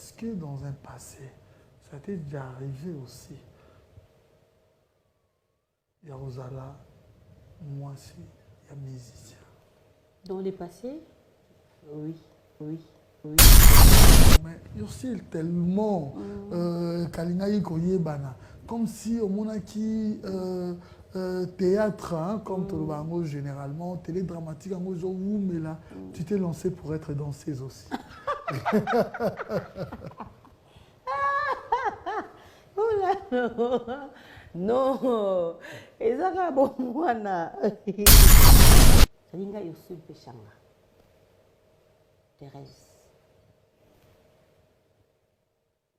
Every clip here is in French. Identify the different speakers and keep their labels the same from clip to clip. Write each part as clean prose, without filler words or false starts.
Speaker 1: est-ce que dans un passé, ça t'est déjà arrivé aussi? Il y a Rosala, moi aussi, il y a musicien.
Speaker 2: Dans le passé, oui.
Speaker 1: Mais Ursule, tellement Kalingaï Koyebana, comme si au monde qui théâtre, hein, comme Tolobango généralement, télédramatique, en gros, mais là, tu t'es lancée pour être danseuse aussi.
Speaker 2: Oh là, non, et ça va bon moi na. Salinga Ursule Pechanga, Thérèse.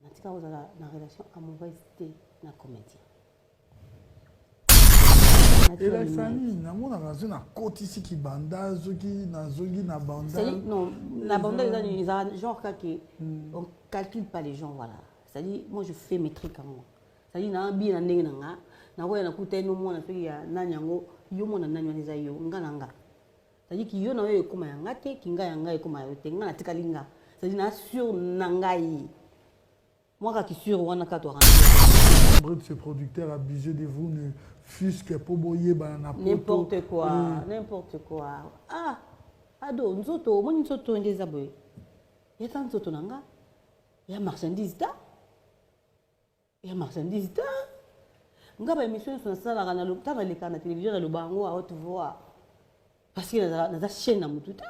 Speaker 2: Natika ozala na relation amoureuse te na comédien.
Speaker 1: Et la famille, namona raison na côté ici qui banda, zogi na banda.
Speaker 2: Non, la banda ils ont genre que on calcule pas les gens voilà. C'est-à-dire moi je fais mes trucs à moi. C'est-à-dire na bien na ndenge nga na koya na kuta no mona so ya nanyango yo mona nanywa neza yo ngana. C'est-à-dire que yo na yo ekoma yanga te kinga yanga ekoma yo te nga na tika linga. C'est-à-dire na sur nangai. Moi qui suis rwanda ka to
Speaker 1: rendre. Ce producteur abusé de vous ne fût-ce que pour boyer
Speaker 2: n'importe quoi, n'importe quoi. Ah, ado nzoto, moi nzoto ndeza boy. Ya tan nzoto nanga. Ya marchandise ta. Ya marchandise ta. Nga ba émission sur sala kana lo ta le kana télévision na lo bango à haute voix. Parce que na chaîne na mututa.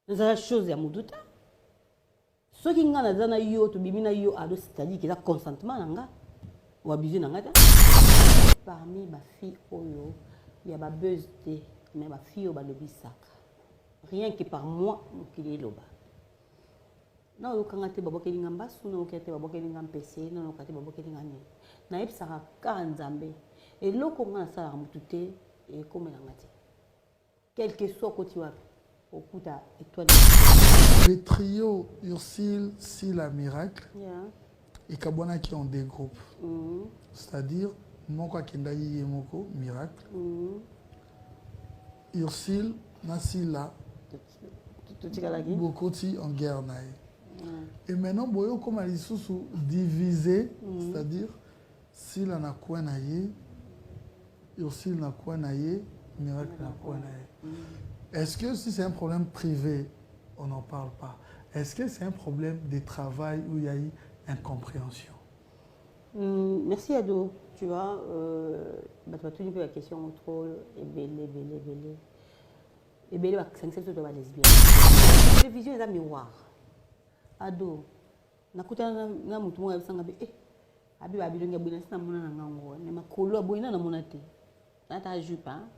Speaker 2: Na chose ya mututa. Ce qui nga na yo to bimina yo ado c'est-à-dire qu'il a consentement nanga ou abusé nanga ta. Parmi ma fille oyo, il y a ma buzz té, mais ma fille au balobi sacre. Rien que par moi, qui est loba. Na yo kanga te babo kelinga mbasu na okete babo kelinga mpese na okate babo kelinga ni. Na yeb sara ka nzambe. Et loko nga sala mutute et comme la ngati. Quel que soit côté wapi, okuta étoile.
Speaker 1: Le trio Ursule, Sila, Miracle.
Speaker 2: Yeah.
Speaker 1: Et Kabwana qui ont des groupes. C'est-à-dire Moko Kendayi Yemoko, Miracle. Ursule, Nasila, Bokoti en guerre. Et maintenant, Boyo comme elle est divisé, c'est-à-dire Sila na quoi naye, Ursule na quoi naye, Miracle na quoi naye. Est-ce que si c'est un problème privé, on n'en parle pas? Est-ce que c'est un problème de travail où il y a eu incompréhension?
Speaker 2: Merci Ado. Tu vois, tu vas toujours poser la question trop belé. Et belé, c'est une de la lesbienne. La télévision est un miroir. Ado, na kuta na mutu mo yabisanga be abi longa bwina sina mona na ngango ne makolo bwina na mona te. Na ta jupe hein.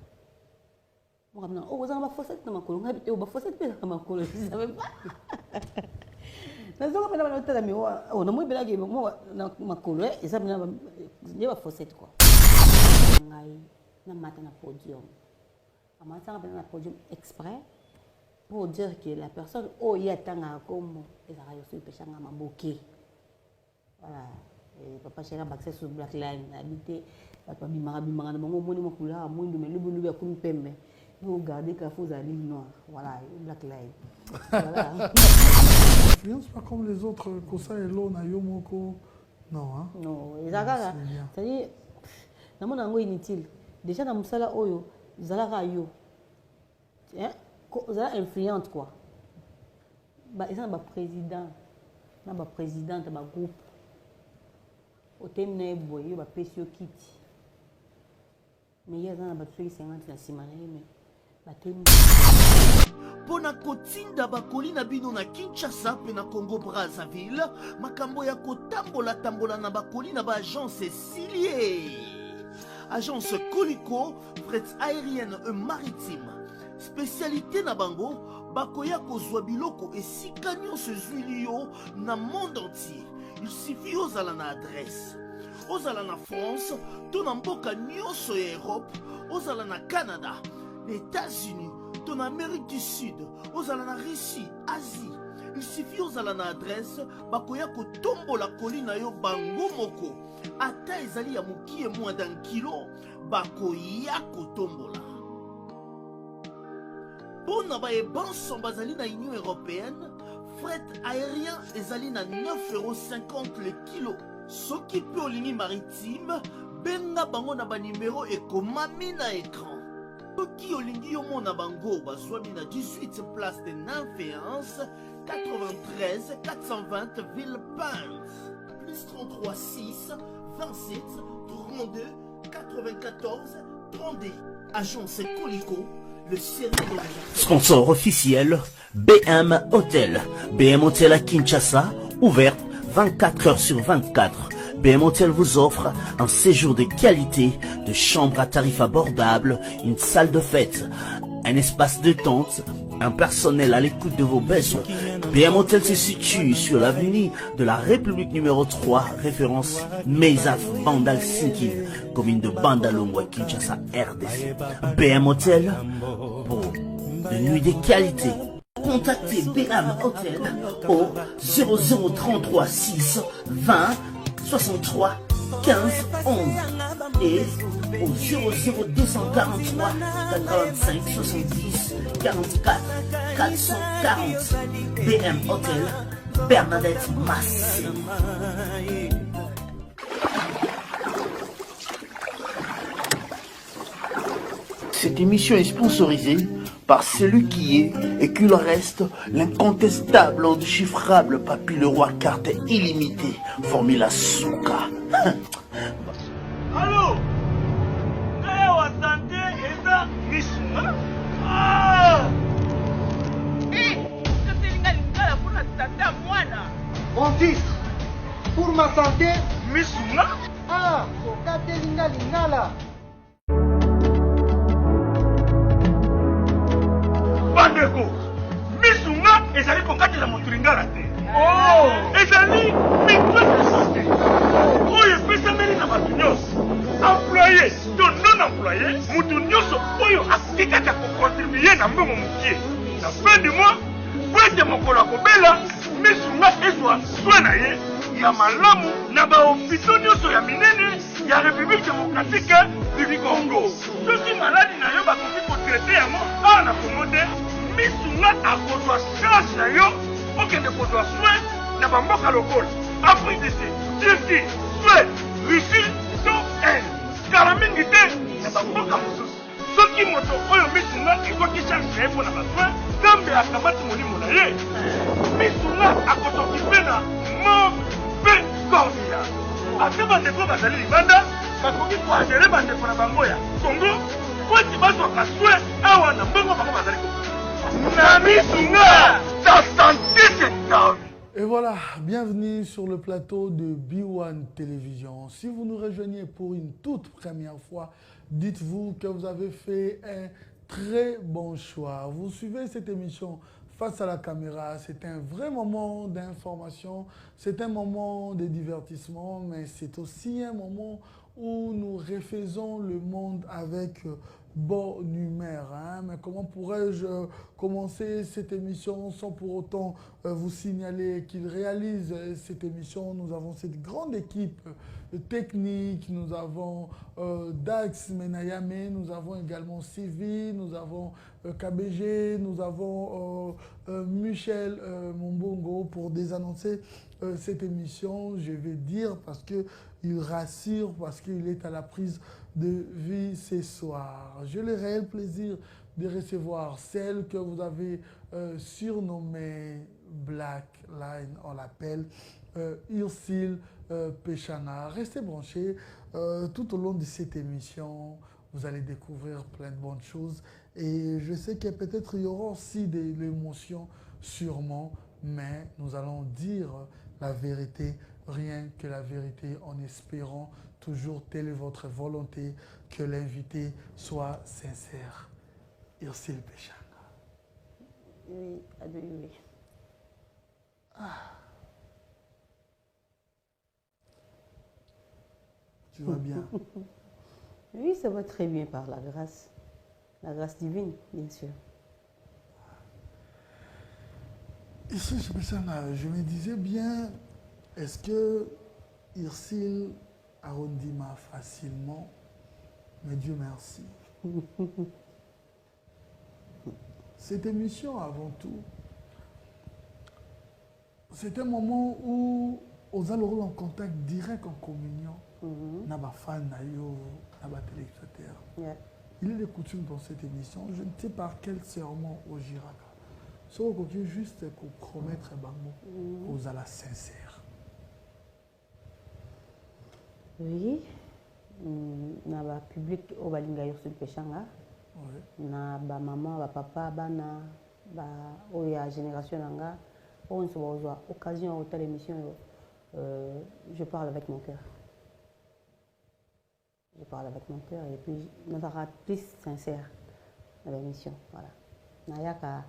Speaker 2: Moi comme oh vous avez pas fossette na makolo ngabi te ba fossette pe na makolo je savais pas. Na zo ko na ta mi o na mo bela ke mo na makolo et ça na ba fossette quoi. Ngai na mata na podium. Amata na podium exprès pour dire que la personne oh y attend comme les arayo sur pechanga maboké. Voilà. Et papa chéra baxé sur black line habité papa bimara na bango moni makula mwindu me lubu ya kumi pembe. Vous regardez qu'il faut aller noir. Voilà, black line. Voilà.
Speaker 1: Influence pas comme les autres Kosa et Lo na Yomoko. Non hein.
Speaker 2: Non, ezaka c'est-à-dire na mona ngo inutile. Déjà na musala oyo, zalaka yo. Hein? Zala influente quoi. Ba ils sont ba président. Na ba présidente ba groupe. Otemne boyo ba pesio kiti. Mais il y a dans ba truc 50 na simana mais
Speaker 3: Pona kotinda bakoli na bino na Kinshasa pe na Congo Brazzaville makambo ya kotambola na bakoli na ba agence Silier. Agence Coliko, fret aérienne et maritime. Spécialité na bango bakoya kozwa biloko esika nyonso ezwili yo na monde entier. Il suffit ozala na adresse. Ozala na France, to na mboka nyonso ya Europe, ozala na Canada, les États-Unis, ton Amérique du Sud, ozala na Russie, Asie. Il suffit ozala na adresse, bakoya kotombola kolina yo bango moko. Ata ezali ya mokie moins d'un kilo, bakoya kotombola. Pona ba ebanso bazali na Union Européenne, fret aérien ezali na 9,50 € le kilo. Soki pe olingi maritime, benga bango na banimero ekomami na écran. Soki olingi omona bango bazwami na 18 place de Nanféance, 93 420 Villepinte. Plus 33 6 27 32 94 32. Agence Colicot, le sérieux de la...
Speaker 4: Sponsor officiel, BM Hotel. BM Hotel à Kinshasa, ouvert 24 heures sur 24. BM Hotel vous offre un séjour de qualité, de chambres à tarifs abordables, une salle de fête, un espace de détente, un personnel à l'écoute de vos besoins. BM Hotel se situe sur l'avenue de la République numéro 3, référence Meizaf Bandal-Sinki, commune de Bandalongwa, Kinshasa, RDC. BM Hotel pour de nuits de qualité. Contactez BM Hotel au 0033 6 20 63 15 11 et au 00243 85 70 44 440. BM Hotel, Bernadette Massé.
Speaker 3: Cette émission est sponsorisée par celui qui est et qui le reste, l'incontestable, indéchiffrable Papy le Roi, carte illimitée, Formula Souka.
Speaker 5: Allô? Wa santé eza misuma? Ah!
Speaker 6: Mon fils, pour ma santé,
Speaker 5: Misuma?
Speaker 6: ah, Sokate Linga Lingala.
Speaker 5: Bandeko, misuma ezali kokatela moto lingala te. Oh! Ezali mitoto santé. Oyo epesameli na bato nyonso. Employé to non employé, moto nyonso oyo akoki kaka kocontribue na mbongo mokie. Na fin du mois, po ete mokolo akobela, misunga ezwa soin na ye ya malamu na bahopito nyonso ya minene ya République démocratique du Congo. Soki maladi na yo bakoki kotraite yango awa na Congo te, misunga akozwa charge na yo okende kozwa soin na bamboka lokola Afrique du Sud, Turquie, Suède, Russie to Inde. Kala mingi te na bamboka mosusu. Soki moto oyo misunga ekoti charge na ye mpo na basoin, Nzambe akamati molimo na ye. Misunga akotokipe na mauvais cordia. Ate bandeko bazali libanda, bakoki koadere bandeko na bango ya Congo, po ete bazwaka soin awa na mbongo bango bazali na misunga, ta santé c'est ta vie.
Speaker 1: Et voilà, bienvenue sur le plateau de B1 Télévision. Si vous nous rejoignez pour une toute première fois, dites-vous que vous avez fait un très bon choix. Vous suivez cette émission face à la caméra. C'est un vrai moment d'information, c'est un moment de divertissement, mais c'est aussi un moment où nous refaisons le monde avec bonne humeur. Mais comment pourrais-je commencer cette émission sans pour autant vous signaler qu'il réalise cette émission? Nous avons cette grande équipe technique, nous avons Dax Menayame, nous avons également Sylvie, nous avons KBG, nous avons Michel Mombongo pour désannoncer cette émission. Je vais dire parce qu'il rassure, parce qu'il est à la prise de vie ce soir. J'ai le réel plaisir de recevoir celle que vous avez surnommée Black Line, on l'appelle Ursule Péchana. Restez branchés tout au long de cette émission. Vous allez découvrir plein de bonnes choses et je sais que peut-être il y aura aussi de l'émotion sûrement, mais nous allons dire la vérité, rien que la vérité, en espérant toujours telle est votre volonté que l'invité soit sincère. Ursule Péchana.
Speaker 2: Oui, oui.
Speaker 1: Ah. Tu vas bien?
Speaker 2: Oui, ça va très bien par la grâce divine, bien sûr.
Speaker 1: Ursule Péchana, je me disais bien, est-ce que Ursule arrondima facilement? Mais Dieu merci. Cette émission, avant tout, C'est un moment où on a le rôle en contact direct, en communion. Na ba fan na yo, na ba téléspectateur.
Speaker 2: Yeah.
Speaker 1: Il est de coutume dans cette émission, je ne sais par quel serment au Jiraka. Ce qu'on veut juste pour promettre bango aux à la sincère.
Speaker 2: Oui. Na ba public au balinga yo sur pechanga. Na ba maman, ba papa, bana, ba oya génération nanga. On se voit occasion au telle émission. Je parle avec mon cœur. Je parle avec mon cœur et puis nous sera plus sincère dans l'émission. Voilà. Nayaka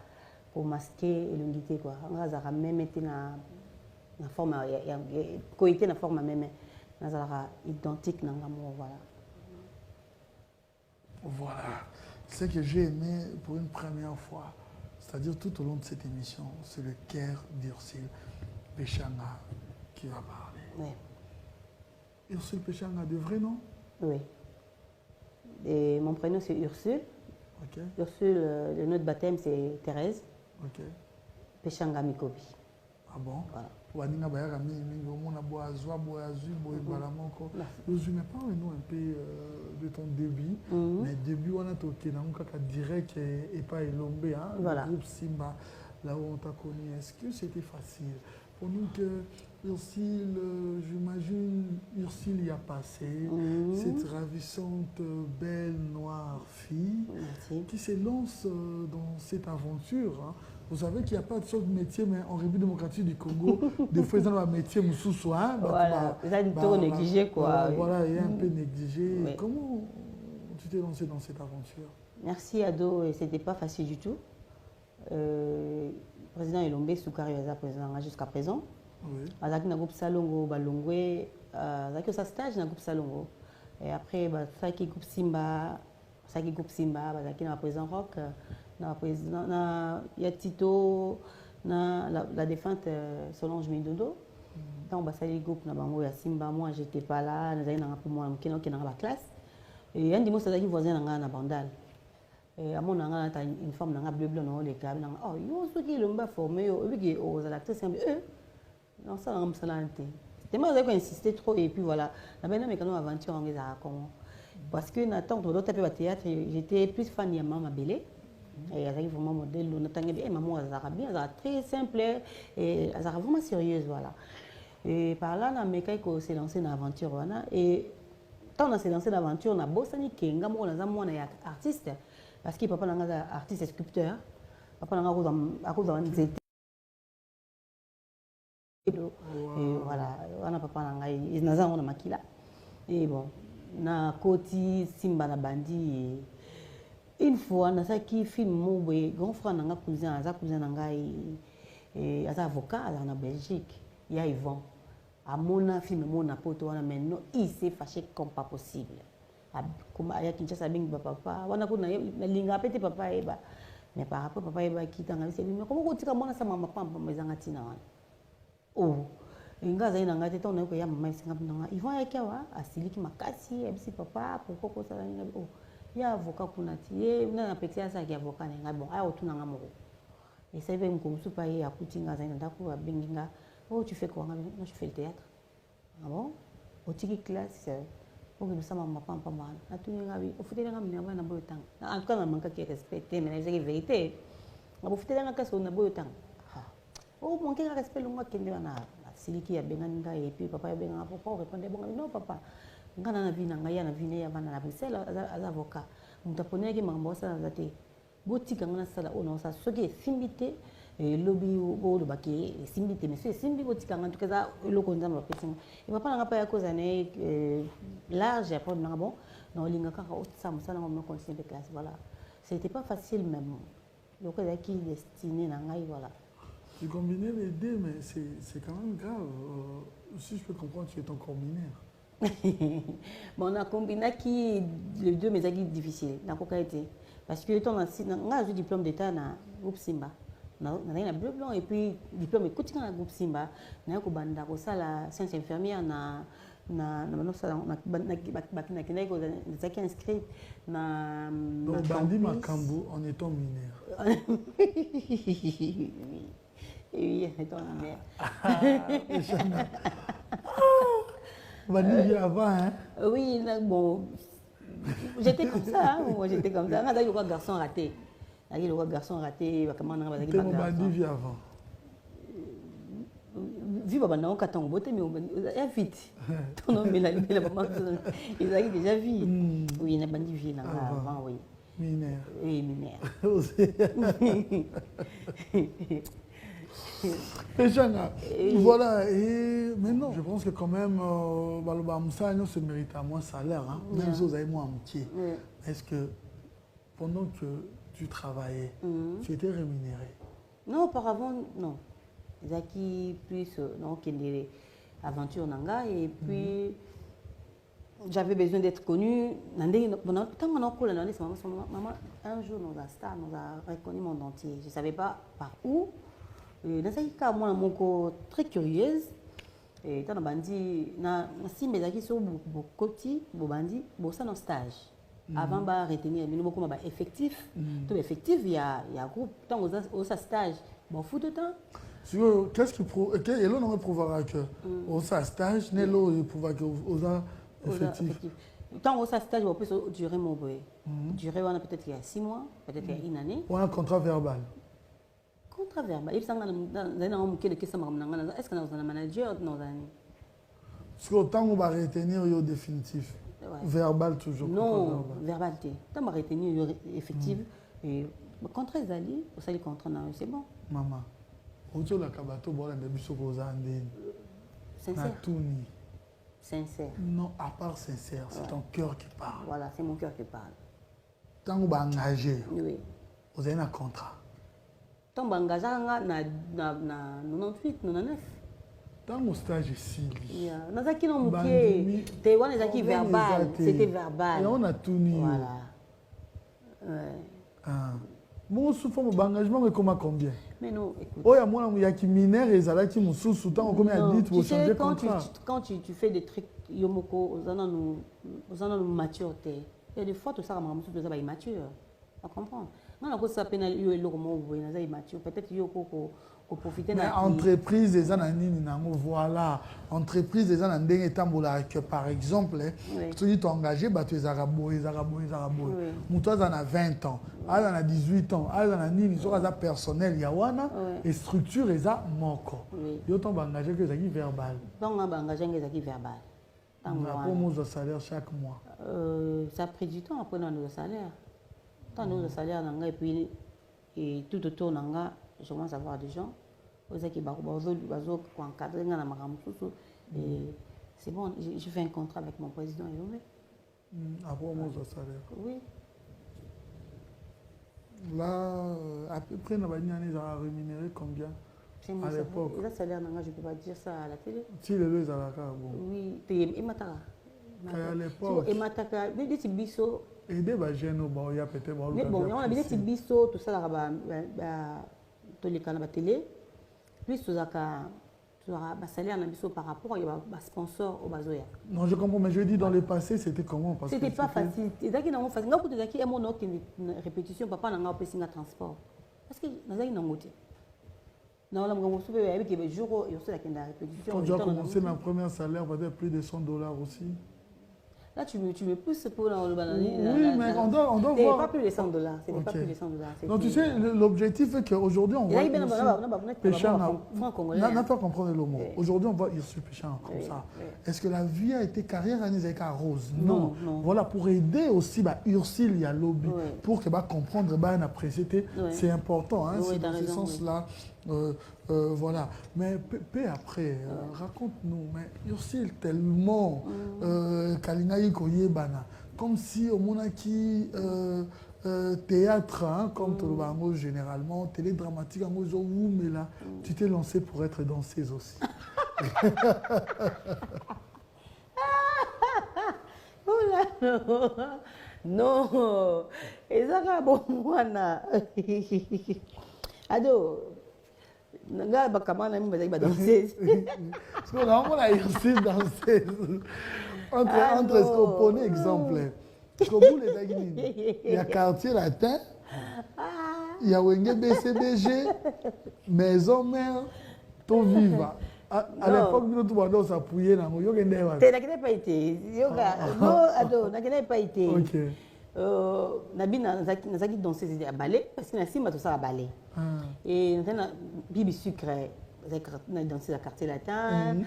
Speaker 2: pour masquer l'unité quoi. On a même été na forme coïté na forme même. Nous sera identique dans l'amour voilà.
Speaker 1: Voilà. Ce que j'ai aimé pour une première fois, c'est-à-dire tout au long de cette émission, c'est le cœur d'Ursule Pechanga qui va parler.
Speaker 2: Oui.
Speaker 1: Ursule Pechanga, de vrai nom?
Speaker 2: Oui. Et mon prénom c'est Ursule.
Speaker 1: Ok.
Speaker 2: Ursule, le nom de baptême c'est Thérèse.
Speaker 1: Ok.
Speaker 2: Pechanga Mikobi.
Speaker 1: Ah bon?
Speaker 2: Voilà.
Speaker 1: Waninga bayaka mingi omona boazwa boazwi boye bala moko. Je me parle-nous un peu de ton début. Mais début on a toqué dans kaka direct et pas Elombe hein.
Speaker 2: Voilà.
Speaker 1: Le groupe Simba là où on t'a connu. Est-ce que c'était facile? Pour nous que Ursule, j'imagine Ursule y a passé, cette ravissante, belle, noire fille qui se lance dans cette aventure. Hein. Vous savez qu'il n'y a pas de sorte de métier, mais en République démocratique du Congo, des fois, ils ont un métier moussou, hein,
Speaker 2: voilà, ils ont trop négligé, quoi.
Speaker 1: Voilà, il est un peu négligé. Oui. Comment tu t'es lancé dans cette aventure?
Speaker 2: Merci, Ado, et ce n'était pas facile du tout. Le président Elombe Soukari est président jusqu'à présent.
Speaker 1: Oui.
Speaker 2: Azaki na groupe Salongo, Balongwe, Azaki au stage na groupe Salongo. Et après, Saki groupe Simba, Azaki na président Rock, na président, na Yatito, na la défunte Solange Midodo. Quand on sali groupe na bango ya Simba, moi j'étais pas là, nazali na pour moi qui dans la classe. Et un des mots Azaki voisin na Bandal. Et à mon anga une femme na bleu blanc les câbles na oh yo ceux qui l'ont pas formé aux actrices eux non ça on ça l'anté c'était moi j'ai insisté trop et puis voilà la maintenant mais quand on aventure on les a comment parce que n'attend d'autres peu théâtre j'étais plus fan de maman Belé et elle arrive vraiment modèle on attendait bien maman bien elle très simple et elle vraiment sérieuse voilà et par là na mekai ko s'est lancé dans aventure voilà et quand on s'est lancé dans l'aventure on a bossé ni kenga mo na za mo na artiste parce que papa nanga artiste sculpteur papa nanga à cause nzete et voilà on a papa nanga naza on a makila et bon na koti Simba na bandi une fois na ça qui film mo grand frère nanga cousin nanga et asa avocat en Belgique il y a Yvon à mon film mon poto wana maintenant il s'est fâché comme pas possible comme aya Kinshasa bing papa wana ko na linga pete papa eba mais par rapport papa eba kitanga c'est mais comment ko tika mona sa mama pamba mezanga tina wana oh inga zaina ngate to na ko ya mama singa bina ils vont yake wa asiliki makasi ebisi papa pourquoi ko sala nga oh ya avocat kuna tie na petit asa ki avocat nga bon aya otuna nga moko et ça veut me comme pas ya kutinga zaina ndako ba binginga oh tu fais quoi nga non je fais le théâtre ah bon au tiki classe pour que nous sommes en papa mal à tout le monde au fait de la maman na boyotang en tout cas na manque de respect mais c'est la vérité au fait de la casse on a boyotang oh manque de respect longa kende na siliki ya benga et puis papa ya benga papa répondait bon non papa ngana na vie na ngaya na vie ya bana na Bruxelles az avocat mutapone ki mambo sa zate botika ngana sala ona sa soki simbité lobby au le baquet simbité mais c'est simbi botika ngana tukaza eloko nzamba pesi et papa nga pa ya cause ane large après na bon na linga kaka otsa musala ngom continuer de classe voilà c'était pas facile même donc il y a qui destiné na ngai voilà.
Speaker 1: Tu combinais les deux, mais c'est quand même grave. Si je peux comprendre, tu es encore mineur.
Speaker 2: Bon, on a combiné qui les deux, mais c'est difficile. Parce que on a eu diplôme d'état dans le groupe Simba. On a un bleu blanc et puis diplôme écoute dans le groupe Simba. On a eu la science infirmière na inscrit na
Speaker 1: donc Bandi Makambo en étant mineur.
Speaker 2: Oui, étant la mère.
Speaker 1: Vanille avant, hein?
Speaker 2: Oui, bon, j'étais comme ça, hein, moi j'étais comme ça. Il y a le garçon raté. Il y a le garçon raté, comment on a dit
Speaker 1: mon bandit avant.
Speaker 2: Vive à Banao, quand on vote, mais vite. Ton homme, il a déjà vu. Oui, il a bandit vie avant, oui.
Speaker 1: Minère.
Speaker 2: Oui, minère.
Speaker 1: Voilà, et maintenant, je pense que quand même, Moussa se mérite à moins salaire, hein, même si vous avez moins amitié. Est-ce que pendant que tu travaillais, tu étais rémunéré?
Speaker 2: Non, auparavant, non. Zaki plus, non, qu'il y ait aventure nanga, et puis j'avais besoin d'être connue. Tant qu'on a couru, maman, un jour, nous a reconnu mon entier. Je ne savais pas par où. Dans ce cas, moi, je suis très curieuse. Et dans le bandit, si mes amis sont beaucoup bandits, ça dans stage. Avant de retenir, nous beaucoup effectif. Tout effectif, il y a groupe. Tant au stage, bon fou de temps.
Speaker 1: Qu'est-ce qui prouve? Et là, on prouvera que au stage, n'est là, il prouvera que aux effectifs.
Speaker 2: Tant au stage, on peut durer mon boy. Durer, on a peut-être il y a 6 mois, peut-être il y a une année.
Speaker 1: Ou un contrat verbal.
Speaker 2: Contrat verbal. Est-ce que nous avons un manager?
Speaker 1: Parce qu'autant on va retenir au définitif. Verbal toujours.
Speaker 2: Non, verbal. Tant on va retenir effectif. Et contrat est allé, vous savez contrat, c'est bon.
Speaker 1: Maman, au-dessus de la cabato, bon, on a des
Speaker 2: sincère. Sincère.
Speaker 1: Non, à part sincère, c'est ton cœur qui parle.
Speaker 2: Voilà, c'est mon cœur qui parle.
Speaker 1: Tant on va engager,
Speaker 2: oui.
Speaker 1: Vous avez un contrat.
Speaker 2: Tant on va engager, na 98, 99.
Speaker 1: Dans mon stage ici,
Speaker 2: c'était verbal.
Speaker 1: Et on a tout mis.
Speaker 2: Voilà.
Speaker 1: Mon souffle, mon engagement, mais comment combien?
Speaker 2: Mais non, écoute.
Speaker 1: Oh, il y a qui minère et ça qui me sous temps on combien dit pour changer de contrat.
Speaker 2: Quand tu fais des trucs, Yomoko, aux nous maturité. Il y a des fois, tout ça, ça va immature. Tu comprends? Non, on ça peine immature. Peut-être Yoko.
Speaker 1: Mais entreprise des ananines, voilà. Entreprise des ananines, que par exemple, tu es engagé, tu es arabo. Toi, tu as 20 ans, tu as 18 ans, tu as nini, tu as personnel, yawana, et structure, tu as moko. Tu es engagé que c'est verbal.
Speaker 2: Donc, on est engagé que c'est verbal.
Speaker 1: Après, mon salaire chaque mois.
Speaker 2: Ça a pris du temps après notre salaire. Tant notre salaire, et puis tout autour, je commence à voir des gens. C'est bon, j'ai fait un contrat avec mon président.
Speaker 1: Après, mon salaire.
Speaker 2: Oui.
Speaker 1: Là, à peu près, on a rémunéré combien à l'époque?
Speaker 2: Le salaire, je ne peux pas dire ça à la télé.
Speaker 1: Si le lieu, ça va bon.
Speaker 2: Oui, et Matara.
Speaker 1: À l'époque.
Speaker 2: Et Matara, des petits bisous.
Speaker 1: Et des bajens, il y a peut-être.
Speaker 2: Mais bon, on a des petits bisous, tout ça, tous les canaux de télé. Plus tu as un salaire par rapport au sponsor au bazoya.
Speaker 1: Non, je comprends, mais je dis dans le passé, c'était comment?
Speaker 2: C'était pas facile. C'était pas facile. Quand tu as une répétition, papa n'a pas un transport. Parce que nous avons une moitié. Non, là, on se fait avec les jours et aussi la répétition.
Speaker 1: Quand tu as commencé ma première salaire, peut-être plus de $100 aussi.
Speaker 2: Là, tu me pousses pour le banane.
Speaker 1: Oui, mais on doit voir.
Speaker 2: Ce n'est pas plus de $100. Ce n'est pas plus de $100.
Speaker 1: Donc, tu sais, l'objectif est qu'aujourd'hui, on voit. Péchant. N'a pas comprendre le mot. Aujourd'hui, on voit Ursul Péchant comme ça. Est-ce que la vie a été carrière à Nizeka Rose? Non. Voilà, pour aider aussi Ursul, il y a lobby. Pour que comprendre, apprécier. C'est important. C'est dans ce sens-là. Voilà. Mais après, raconte-nous. Mais Ursul, tellement. Kalingaï Koyebana, comme si au monaki théâtre, comme tout le monde généralement, télédramatique, mais là, tu t'es lancé pour être danseuse aussi.
Speaker 2: Oh là, non, et ça va bon, moi, ado. Nga bakamana mimi bazali badanseuse.
Speaker 1: Parce qu'on a réussi danseuse. Entre ce qu'on prenait exemple. Parce que vous les Aguilines, il y a quartier latin, Yawenge BCBG, maison mère, tout viva. À l'époque, nous devons s'appuyer dans le yoga.
Speaker 2: Tu n'as pas été. Yoga. Non, ado, n'as pas été.
Speaker 1: Ok.
Speaker 2: Nabi nazaki danser à ballet parce que Nassim a tout ça à ballet. Et nous avons Bibi Sucre, nous avons dansé à quartier latin,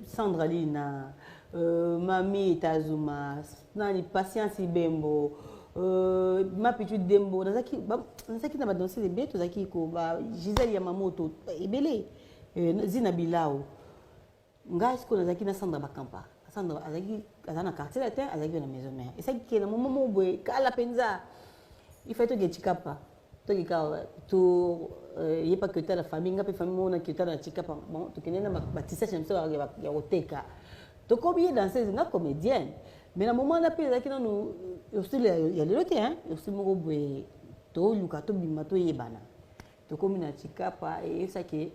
Speaker 2: Sandra Lina, Mami Tazuma, Nani Patience Bembo, ma petite Dembo, nous avons dansé des bêtes, nous avons Gisèle Yamamoto, et Belé, Zina Bilao, Ngasko, nous avons Sandra Bakampa. Sandra azaki azana quartier latin azaki na maison mère et ça qui est le moment où boy kala penza il faut que tu chikapa to kika to y pas que tu la famille ngapi famille mona que tu la chikapa bon to kenena batisa chemso ya oteka to combien danseuse nga comédienne mais na moment na pe azaki na nous aussi il y a le loté hein aussi mo boy to luka to bima to yebana to komi na chikapa et ça qui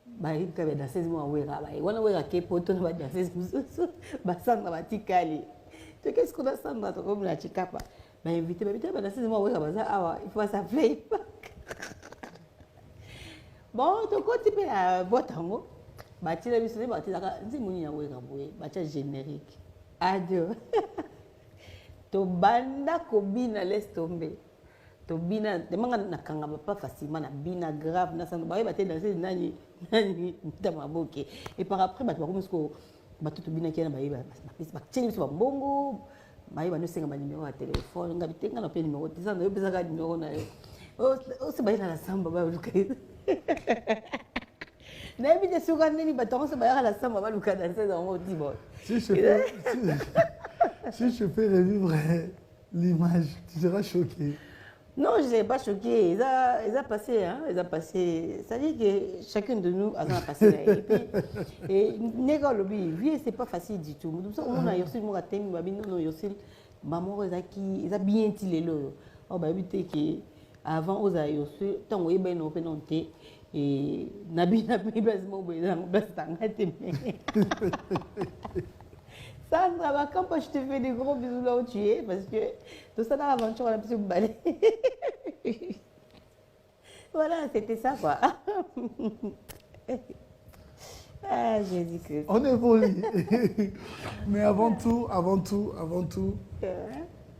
Speaker 2: bari kabe danseuse mo awera bari wana wera ke poto na danseuse mususu basanga batikali to qu'est-ce qu'on a samba to comme la chikapa ba invité ba danseuse mo awera baza awa il faut s'appeler bon to ko tipe a botango ba tila biso ba tila nzimuni ya wera boye ba cha générique ado to banda ko bina laisse tomber to bina demanga nakanga pas facilement na bina grave na sando ba te danser nani tamaboke et par après ba comme ce que ba tout bina qui na ba ba tini biso ba mbongo ba ba no senga ba numéro ya téléphone nga bitenga na pe numéro tisa na yo pesa ka numéro na yo o se ba na samba ba luka na bi de suka nini ba tongo se ba la samba ba luka danser dans mon dit bon
Speaker 1: si je fais revivre l'image, tu seras choqué.
Speaker 2: Non, je ne serais pas choquée. Ils ont passé, hein. Ils ont passé. C'est-à-dire que chacun de nous a passé. Et négo lobby, vie c'est pas facile du tout. Nous on a aussi mon thème, non aussi maman ils a bien tilé le. Oh bah éviter que avant aux a aussi tant on est bien on peut noter et nabi basement dans tangate. Sandra, quand je te fais des gros bisous là où tu es, parce que tout ça dans l'aventure, on a pu se balader. Voilà, c'était ça quoi. Ah, Jésus-Christ.
Speaker 1: On évolue. Mais avant tout,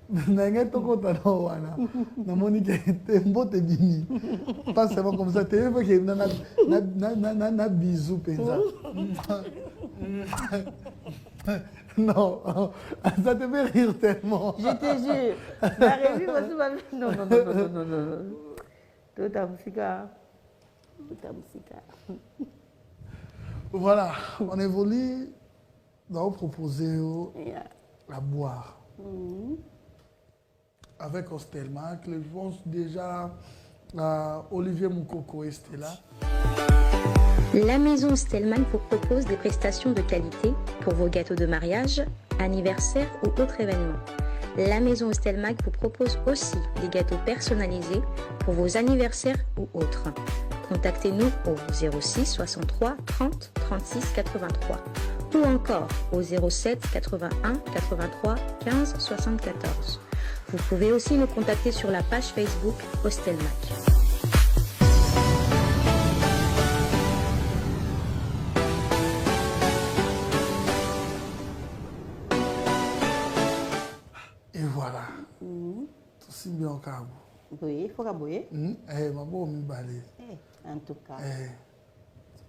Speaker 1: N'engage pas contre nous, Wana. Na Monique, t'es beau, t'es bini. Pas seulement comme ça, t'es un peu qui na bisou, pensa. Non, ça te fait rire tellement.
Speaker 2: Je te jure, la revue va se faire. Non. Tout à musique.
Speaker 1: Voilà, on évolue. Nous proposer à boire. Avec Ostelmac, je pense déjà Olivier Moukoko et Stella.
Speaker 7: La maison Stelman vous propose des prestations de qualité pour vos gâteaux de mariage, anniversaire ou autres événements. La maison Stelmac vous propose aussi des gâteaux personnalisés pour vos anniversaires ou autres. Contactez-nous au 06 63 30 36 83 ou encore au 07 81 83 15 74. Vous pouvez aussi nous contacter sur la page Facebook Ostelmac.
Speaker 1: Et voilà. Tout si bien au carbo.
Speaker 2: Oui, il faut rabouiller.
Speaker 1: Ma bonne me balai.
Speaker 2: En tout cas.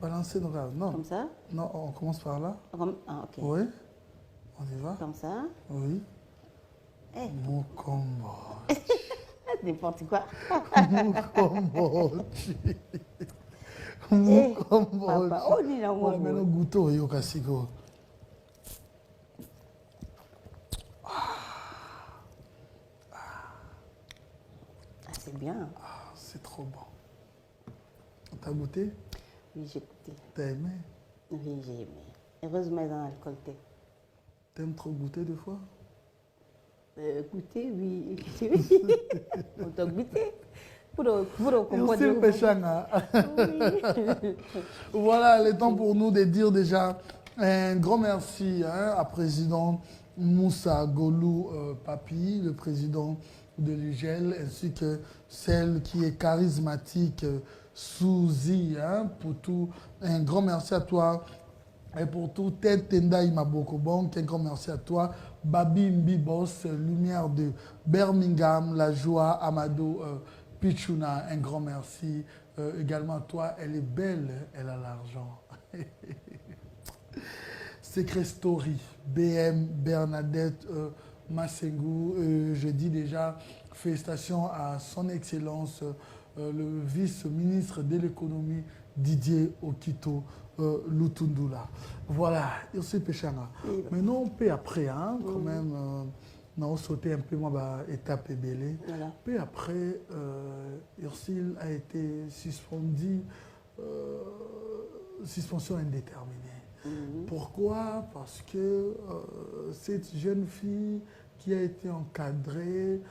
Speaker 1: Balancer nos cartes. Non.
Speaker 2: Comme ça?
Speaker 1: Non, on commence par là.
Speaker 2: Ah, ok.
Speaker 1: Oui. On y va.
Speaker 2: Comme ça?
Speaker 1: Oui. Mon combo.
Speaker 2: N'importe quoi.
Speaker 1: Mon combo. Mon combo.
Speaker 2: Papa, oh, ni la
Speaker 1: moi. Mais le goûteau, yo kasigo.
Speaker 2: C'est bien.
Speaker 1: C'est trop bon. T'as goûté?
Speaker 2: Oui, j'ai goûté.
Speaker 1: T'as aimé?
Speaker 2: Oui, j'ai aimé. Heureusement, ils ont alcool.
Speaker 1: T'aimes trop goûter des fois?
Speaker 2: Goûter, oui. On t'a goûté.
Speaker 1: Voilà, il est temps pour nous de dire déjà un grand merci à président Moussa Golou Papi, le président de l'UGL, ainsi que celle qui est charismatique, Souzy, hein, pour tout. Un grand merci à toi. Et pour tout, Ted Tendai Mabokobon, un grand merci à toi. Babi Mbibos, Lumière de Birmingham, La Joie, Amado Pichuna, un grand merci. Également à toi, elle est belle, elle a l'argent. Secret Story, BM, Bernadette Massengou, je dis déjà félicitations à son Excellence, le vice-ministre de l'économie, Didier Okito Lutundula. Voilà, Ursil Péchanga. Maintenant, on peut après, hein, quand même, on a sauté un peu, moi, étape ébélée.
Speaker 2: Voilà.
Speaker 1: Puis après, Ursil a été suspendu, suspension indéterminée. Pourquoi? Parce que cette jeune fille qui a été encadrée,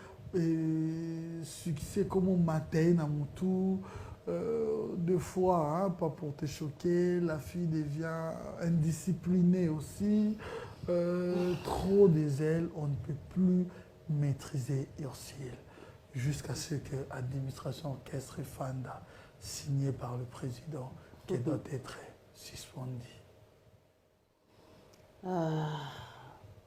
Speaker 1: succès comme au matin, dans mon tour, deux fois, hein, pas pour te choquer, la fille devient indisciplinée aussi, trop des ailes, on ne peut plus maîtriser Ursil, jusqu'à ce que l'administration orchestre Fanda, signée par le président, qui doit être suspendue.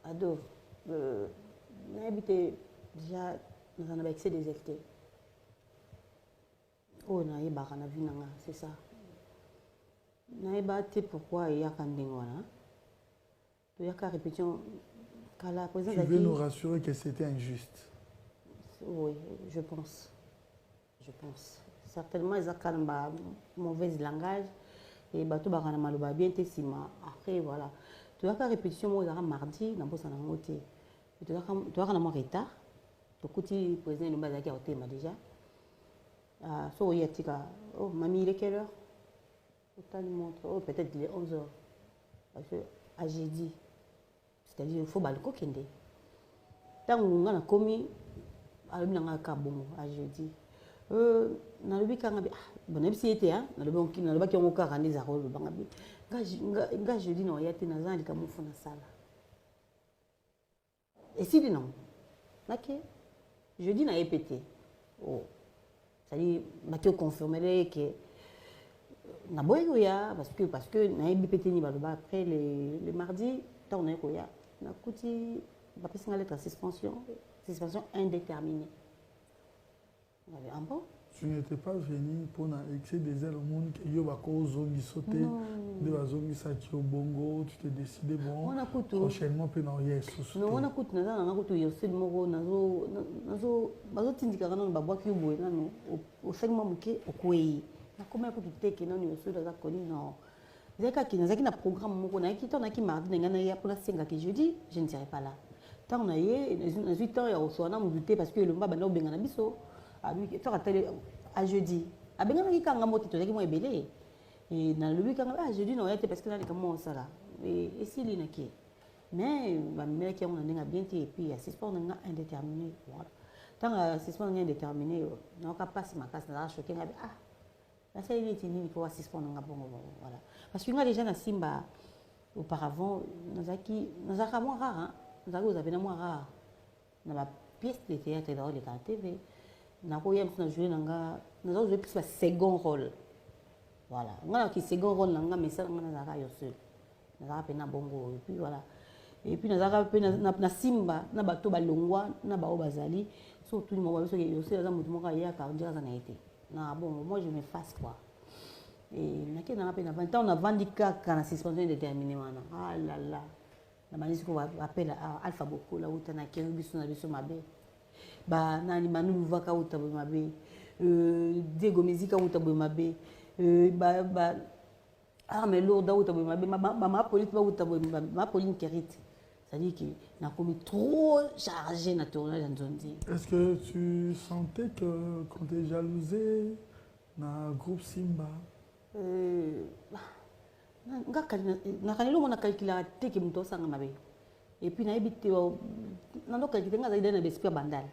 Speaker 2: Ado, on a habité déjà dans un excès des hectares. Oh, on a eu barana vinanga, c'est ça. On a eu battu pourquoi il y a qu'un dingwana. Il y a qu'à répétition.
Speaker 1: Tu veux nous rassurer que c'était injuste?
Speaker 2: Oui, je pense. Je pense. Certainement, ils ont un mauvais langage et tout barana malouba bien tessima. Après, voilà. Tu as qu'à répétition, moi, mardi, dans le boss en angoté. Tu as qu'à en retard. Tu as qu'à président le bazar qui a été déjà. So, il y a oh, mamie, il est quelle heure? Autant lui montre. Oh, peut-être il est 11h. Parce que, à jeudi. C'est-à-dire, il faut le coquiner. Tant qu'on a commis, à l'heure à jeudi. Dans le but, quand on a bon, on a été, hein, dans le but, on a été, on a été, je dis non, il y a des gens qui ont fait ça. Et si dit non, ok, je dis non, il pété. Oh, c'est-à-dire, je confirme que na boya parce que na pété ni baloba après le mardi, tant on est koya, na kuti, ba pesa lettre suspension indéterminée. Ah bon?
Speaker 1: Tu n'étais pas venu pour excès des ailes au monde que yo bako zongi sauter de bazongi saki au bongo, tu t'es décidé bon prochainement pe na yesu.
Speaker 2: Non, on a coûté na coûté yo c'est moko nazo bazo tindika kana ba bwaki boy na no au segment muke okwei. Na comment pour te que non yo sur la koni non. Zeka ki na programme moko na ki to na ki mardi na ya pour la senga que jeudi, je ne serai pas là. Tant on a yé na 8 ans ya osona mu douter parce que le mba bana obenga na biso. À jeudi. À bien qu'il y a un mot qui est belé. Et dans le week-end, jeudi, non, parce que là, il y a ça là. Et si il y a qui. Mais, mais qui ont un bien et puis, assistant indéterminé. Voilà. Tant assistant indéterminé, on n'a pas si ma casse n'a choqué. Ah, là, ça y est, il faut assistant dans bon. Voilà. Parce que nous, les gens à Simba, auparavant, nous avons moins rare. Nous avons moins rare. Dans la pièce de théâtre et dans la TV. Na ko yam na jouer nanga na jouer plus le second rôle voilà ngana ki second rôle nanga mais ça ngana za ka yo seul na za pe na bongo et puis na za ka pe na simba na bato balongwa na ba bazali so tout le monde so yo seul za mutu moka ya ka ndira za na été na bon moi je me fasse quoi et na ke na pe na 20 ans on a vendu kana suspension indéterminée wana ah là là na manisi ko appelle alpha beaucoup là où tu na kenu biso na biso mabe ba nani manu vaka utabu mabe Diego Mizika utabu mabe ba arme lourde utabu mabe ma police ba utabu ma Pauline Kerit c'est-à-dire que n'a commis trop chargé na tournage en zondi.
Speaker 1: Est-ce que tu sentais que quand tu es jalousé na groupe Simba
Speaker 2: na kanilo mona calcula te ke mto sanga mabe et puis na ebité na ndo calcula nga zaida na l'esprit bandal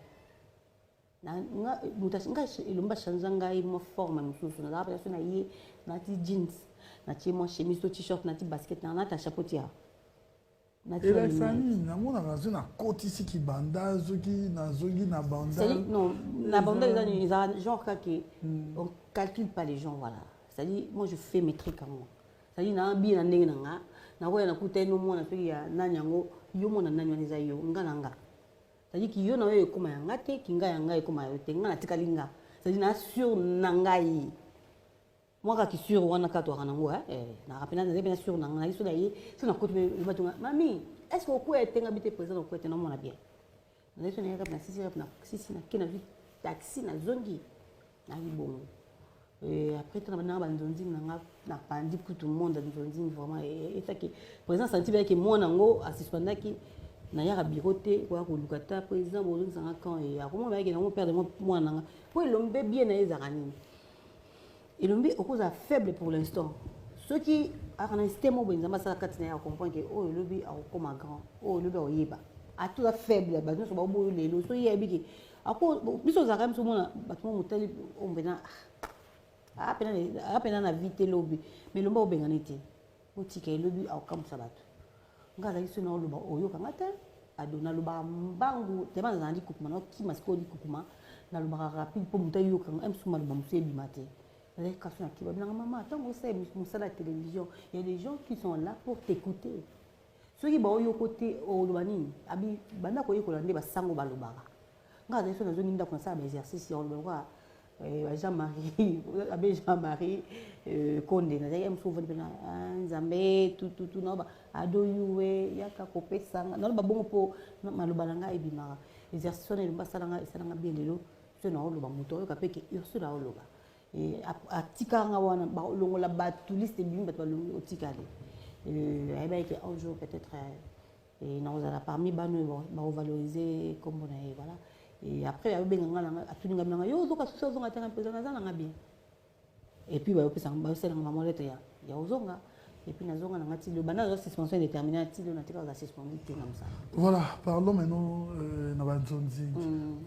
Speaker 2: nga mutashinga ilomba shanzanga imo forme msusu na la personne yi na ti jeans na ti mo chemise to t-shirt na ti basket na ta chapeau tia
Speaker 1: elakisani namonaka so na koti siki banda soki nazongi na banda.
Speaker 2: Non, la banda ils ont genre que on calcule pas les gens, voilà. C'est-à-dire moi je fais mes trucs à moi. C'est-à-dire na bien ndenge nanga na ko na kuta no mona soki ya nanyango yo mona nanywa neza yo ngananga. C'est-à-dire que yo na yo koma yanga te kinga yanga koma yo te ngana tikalinga. C'est-à-dire na sur nangai. Moi quand sur wana ka to kanango na rapena na bien sur nanga na iso dai so na ko batunga mami est-ce que vous pouvez être habité présent au côté non mon bien na iso na ka na sisi na kina vi taxi na zongi na bon et après tu na bandonzi na pandi pour tout le monde bandonzi vraiment et ça qui présent senti bien que moi nango assistandaki na ya biroté kwa ko lukata président bonzo sanga quand et à comment va que na père de moi nanga pour l'ombe bien na ezarani. Et l'homme est cause faible pour l'instant. Ceux qui ont un système où ils ont comprendre que oh le lobby a comme grand, oh le lobby est bas. À tout faible, bah nous sommes beau les lots, soyez habitués. Après, nous sommes à sur mon bâtiment motel, on vient à peine à vite lobby, mais le mot béganité. Au ticket lobby a comme ça bat. Ngala ici non le bas au yo kamata, a donné le bas bangu, tellement dans les coupements qui masco du coupement, dans le bas rapide pour monter yo quand même sous mal bamsé du matin. Il y a la télévision. Il y a des gens qui sont là pour t'écouter. Ceux qui sont côté au Lubani, abi banda ko yekolande ba sango balobara. Ngada so na zone nda ko sa ba exercice on le voit Jean-Marie, abbé Jean-Marie Condé na yem so vona nzambe tout no ba ado yuwe yaka ko pesanga no ba bongo po malobalanga ebimara. Exercice on le ba salanga esalanga bien lelo so na oloba moto yo kapeke urso la oloba. Et à Tikanga wana ba longola ba touriste bim ba longo Tikale et ben que un jour peut-être et nous allons parmi ba nous ba valoriser comme on est voilà et après ya benga ngala atuninga ngala yo zoka so zonga tanga pesa na zana bien et puis ba pesa ba sela ngama moleta ya uzonga et puis na zonga na ngati le bana de suspension déterminée ti na tika za suspendu te comme ça.
Speaker 1: Voilà, parlons maintenant na ba zonzi.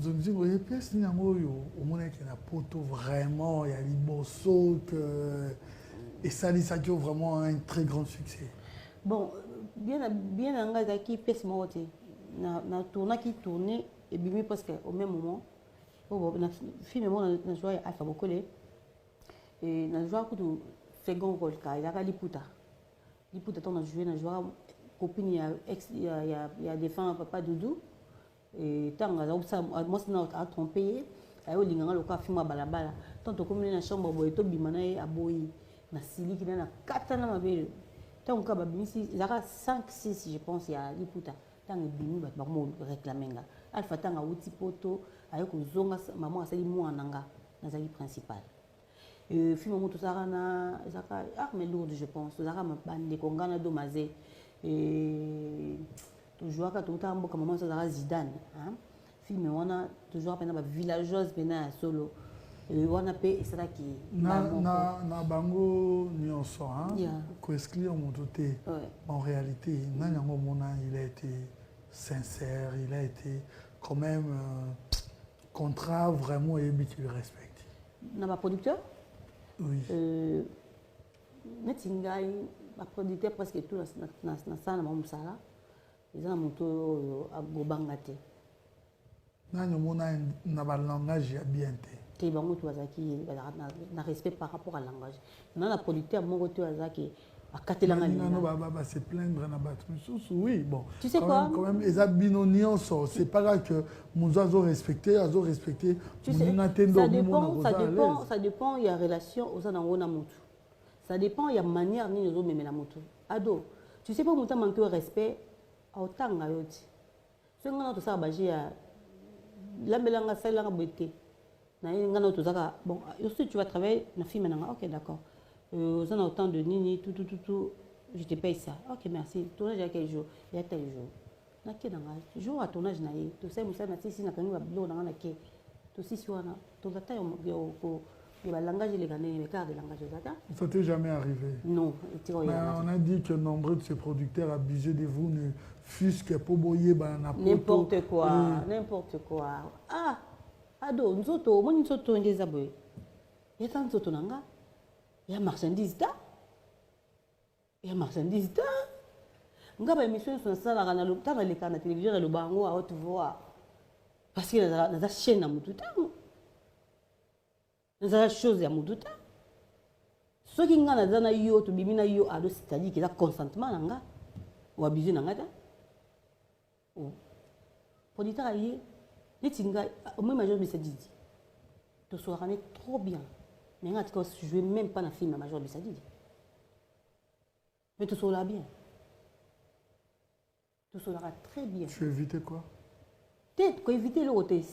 Speaker 1: Zonzi oye pièce ni yango yo au mona ki na poto vraiment il y a liboso que et ça dit ça qui a vraiment un très grand succès.
Speaker 2: Bon, bien nga qui pièce moté na tourna qui tourner et bimi parce que au même moment bon na film mo na jouer Alpha Bokole et na jouer coup second rôle ka il a Liputa on a joué na jouer copine il y a des femmes papa Doudou et tanga ça moi c'est à tromper ayo linganga loka film balabala tant comme na chambre boy to bimana e aboyi na sili qui na katana mabele tant ka babimisi zaka 5 6 je pense il y a Liputa tant bimi ba mo réclamenga Alpha tanga uti poto ayo ko zonga maman asali mwana nga na zali principal. Film moto sarana zaka mais lourd je pense zaka mabande kongana domazé et toujours ka tout ambo comme maman zaka Zidane hein film wana toujours pena ba villageoise pena solo wana pe sala ki
Speaker 1: na bango nyonso hein ko exclure moto te en réalité nanyango mona il a été sincère, il a été quand même contrat vraiment et qui le respecte.
Speaker 2: N'a pas producteur?
Speaker 1: Oui.
Speaker 2: Netingai, ma producteur presque tout na sana na musala. Ils ont moto à Gobangate.
Speaker 1: Nanyo mona na ba langage ya bien te.
Speaker 2: Ke bango to azaki na respect par rapport à langage. Na la producteur mongo to azaki
Speaker 1: se plaindre oui bon
Speaker 2: tu sais quoi
Speaker 1: quand même les abinonions c'est pas là que nous avons respecté
Speaker 2: tu sais ça dépend il y a relation aux anangona moto ça dépend il y a manière ni nous même la moto ado tu sais pas monta manquer respect autant ngayoti ce ngana to ça baje ya lambelanga salanga beauté na ngana to zaka bon aussi tu vas travailler na film nanga OK d'accord vous en autant de nini tout je te paye ça OK merci tournage à quel jour il y a tel jour na ke nanga jour à tournage na ye to sai musa na sisi na kangi ba bilo na na ke to sisi wana to zata yo ko le langage les gagnés mais car le langage zata
Speaker 1: ça t'est jamais arrivé
Speaker 2: non
Speaker 1: on a dit que nombreux de ces producteurs abusés de vous ne fût-ce que pour boyer
Speaker 2: n'importe quoi ah ado nzoto moni nzoto ngeza boy ya tant nzoto nanga il y a marchandise da nga ba émission sur ça la le temps les canaux télévision le bango à haute voix parce que la chaîne à mututa la chose ya mututa ce qui nga na yo to bimina yo ado c'est-à-dire qu'il a consentement nanga ou abusé nanga ta pour dire allié les tinga moi major Bissadidi to so rané trop bien mais nga tu jouer même pas dans film major Bissadidi mais tu so là bien. Tout cela très bien.
Speaker 1: Tu évites quoi?
Speaker 2: Peut-être qu'on éviter le côté.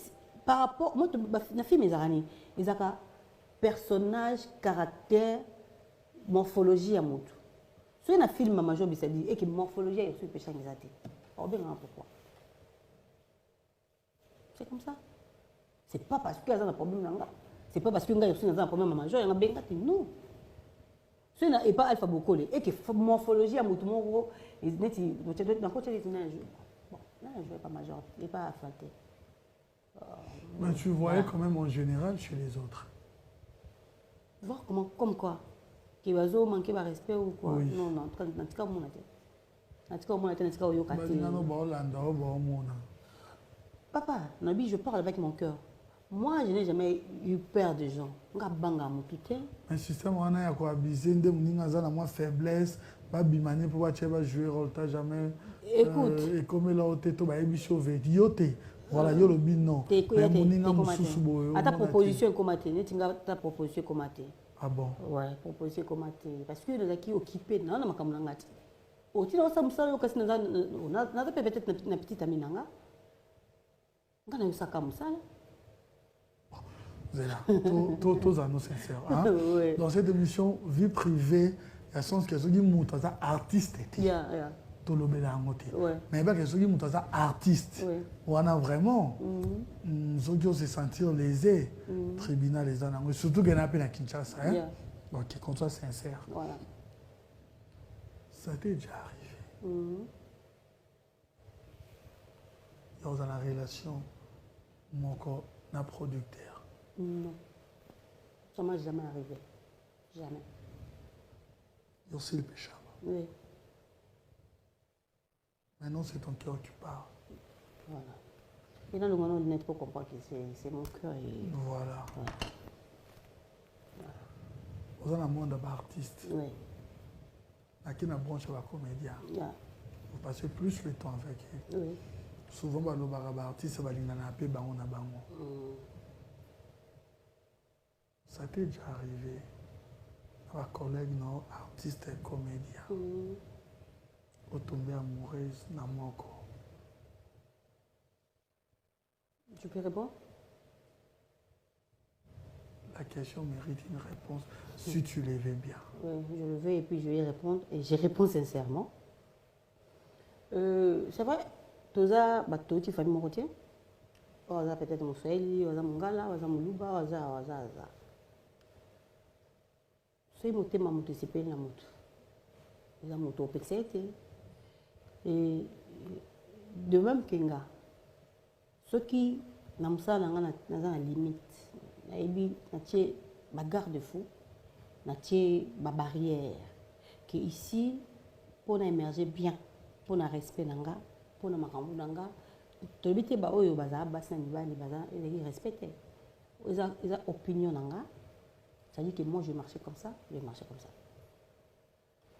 Speaker 2: Par rapport, moi, je fais mes années. Ils ont un personnage, caractère, morphologie à mon tout. Si on a un film à Major Bissadi et que morphologie est aussi péché en exaté. On bien pourquoi. C'est comme ça. C'est pas parce qu'il y a un problème là. C'est pas parce qu'il y a un problème à Major, il y a un bien non. Ce n'est pas alpha bocole et que morphologie à mon tout mon et net dans côté des nages bon là je vais pas major il pas affronté
Speaker 1: mais tu voyais quand même en général chez les autres
Speaker 2: voir comment comme quoi qui va zo manquer de respect ou quoi
Speaker 1: oui.
Speaker 2: Non en tout cas mon papa nabi je parle avec mon cœur. Moi, je n'ai jamais eu peur des gens.
Speaker 1: Un système où on a quoi abuser, moi faiblesse, pas bimaner pour jouer rôle, t'as jamais.
Speaker 2: Écoute.
Speaker 1: Et comme là, au této, bah, ébichové, yoté. Voilà, yo le bin non.
Speaker 2: À ta proposition, comment ta proposition, comment
Speaker 1: ah bon?
Speaker 2: Ouais, proposition, comment parce que nous avons occupé, non, non, comme l'angati. Au titre de ça, on a peut-être une petite amie nanga. On a eu ça comme ça.
Speaker 1: Tous à nous sincères. Hein? Oui. Dans cette émission, vie privée, il y a sens que ceux qui montent à artiste. Tout le monde mais il y a ceux qui montent à artiste. On a vraiment ceux qui se sentir lésés, tribunal les années. Surtout qu'il y a un peu à Kinshasa. Donc, qu'on soit sincère.
Speaker 2: Voilà.
Speaker 1: Ça t'est déjà arrivé. Dans la relation, mon corps n'a producteur.
Speaker 2: Non. Ça ne m'est jamais arrivé. Jamais.
Speaker 1: Il y a aussi le péché.
Speaker 2: Oui.
Speaker 1: Maintenant, c'est ton cœur qui parle.
Speaker 2: Voilà. Et là, le moment où pas comprendre que c'est mon cœur. Et...
Speaker 1: Voilà. Vous avez un monde d'artistes.
Speaker 2: Oui.
Speaker 1: Qui n'a branché la comédien. Vous passez plus le temps avec eux.
Speaker 2: Oui.
Speaker 1: Souvent, les artistes, ils peu bango na bango. Ça t'est déjà arrivé à un collègue, non, artiste et comédien, au tomber amoureuse dans mon corps.
Speaker 2: Tu peux répondre?
Speaker 1: La question mérite une réponse si tu le veux bien.
Speaker 2: Oui, je le veux et puis je vais y répondre et je réponds sincèrement. C'est vrai, tu as une famille mon côté. Tu as peut-être mon Swahili, tu as mon Gala, tu as mon Luba, tu as c'est mon thème à participer dans mon ils ont mon et de même Kenga ceux qui n'ont ça dans la limite natie ma garde-fou natie ma barrière que ici pour émerger bien pour na respect nanga pour na makambu nanga to bité ba oyo baza basi na mibali baza ils respecter ils ont opinion nanga. Ça dit que moi je vais marcher comme ça, je vais marcher comme ça.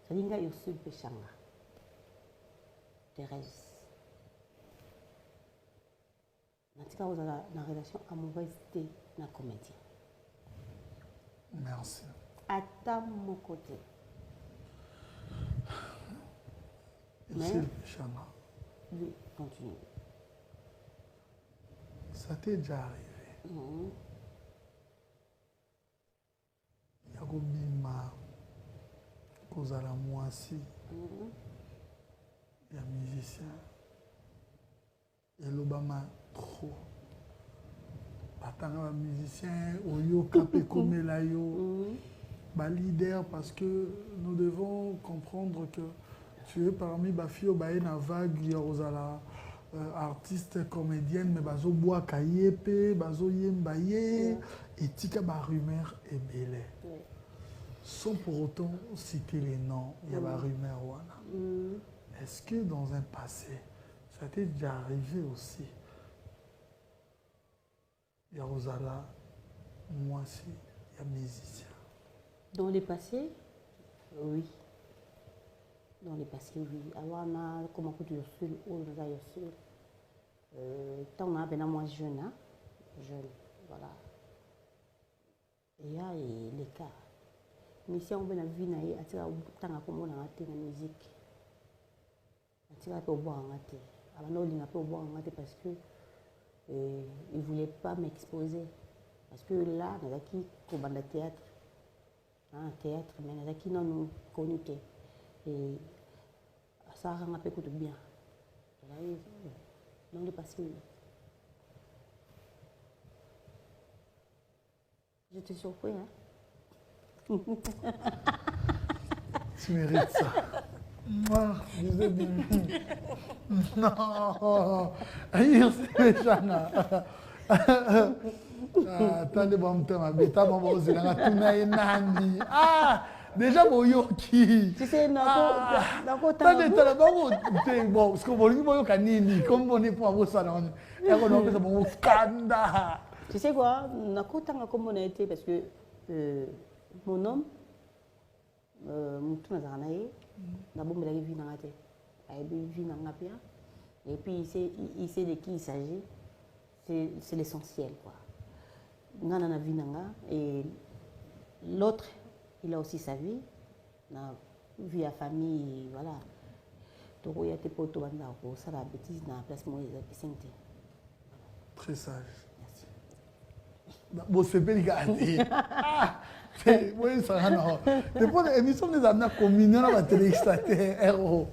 Speaker 2: Ça dit que je suis péchanga. Thérèse. En tout cas, vous avez une relation amoureuse de la comédie.
Speaker 1: Merci.
Speaker 2: À mon côté.
Speaker 1: Je suis péchanga.
Speaker 2: Oui, continue.
Speaker 1: Ça t'est déjà arrivé. Bima kozala mwasi ya musicien elobama trop batanga ba musicien oyoka pe komela yo ba leader parce que nous devons comprendre que tu es parmi ba fille baye na vague ya ozala artiste comédienne mais bazo boa kayepe bazo yemba ye etika ba rumeur ebele sans pour autant citer les noms, il y a la rumeur. est-ce que dans un passé, ça t'est déjà arrivé aussi? Il y a Rosala, moi aussi, il y a musicien.
Speaker 2: Dans le passé, oui. Dans le passé, oui. Alors, on a comment dire seul, on a eu seul. Tant on a ben moi jeune, hein? Jeune, voilà. Et il y a les cas. Mais si on veut la vie, il y a tant à comment on a été la musique. Il y a peu boire en athée. Alors, il y a peu boire en athée parce que il ne voulait pas m'exposer. Parce que là, on a qui comme le théâtre. Hein, théâtre, mais on a qui non connu. Et ça rend un peu bien. Dans le passé. Je te surpris, hein?
Speaker 1: Tu mérites ça. Moi, je disais bien. Non. Aïe, c'est méchant. Attendez, bon, t'as mon beau, c'est nani. Ah! Déjà, mon yoki.
Speaker 2: Tu sais, non,
Speaker 1: bon, parce que mon niveau canini, comme on est pour avoir ça, on est scandale.
Speaker 2: Tu sais quoi, comme on a été, parce que mon homme, et puis il sait de qui il s'agit, c'est l'essentiel, quoi. Et l'autre, il a aussi sa vie, vie à famille, voilà. Donc il y a des potes ça la bêtise dans la place
Speaker 1: très sage. Bon, c'est bien gardé. Oui, ça non. Depuis l'émission des amis communion à la téléspectateur RO.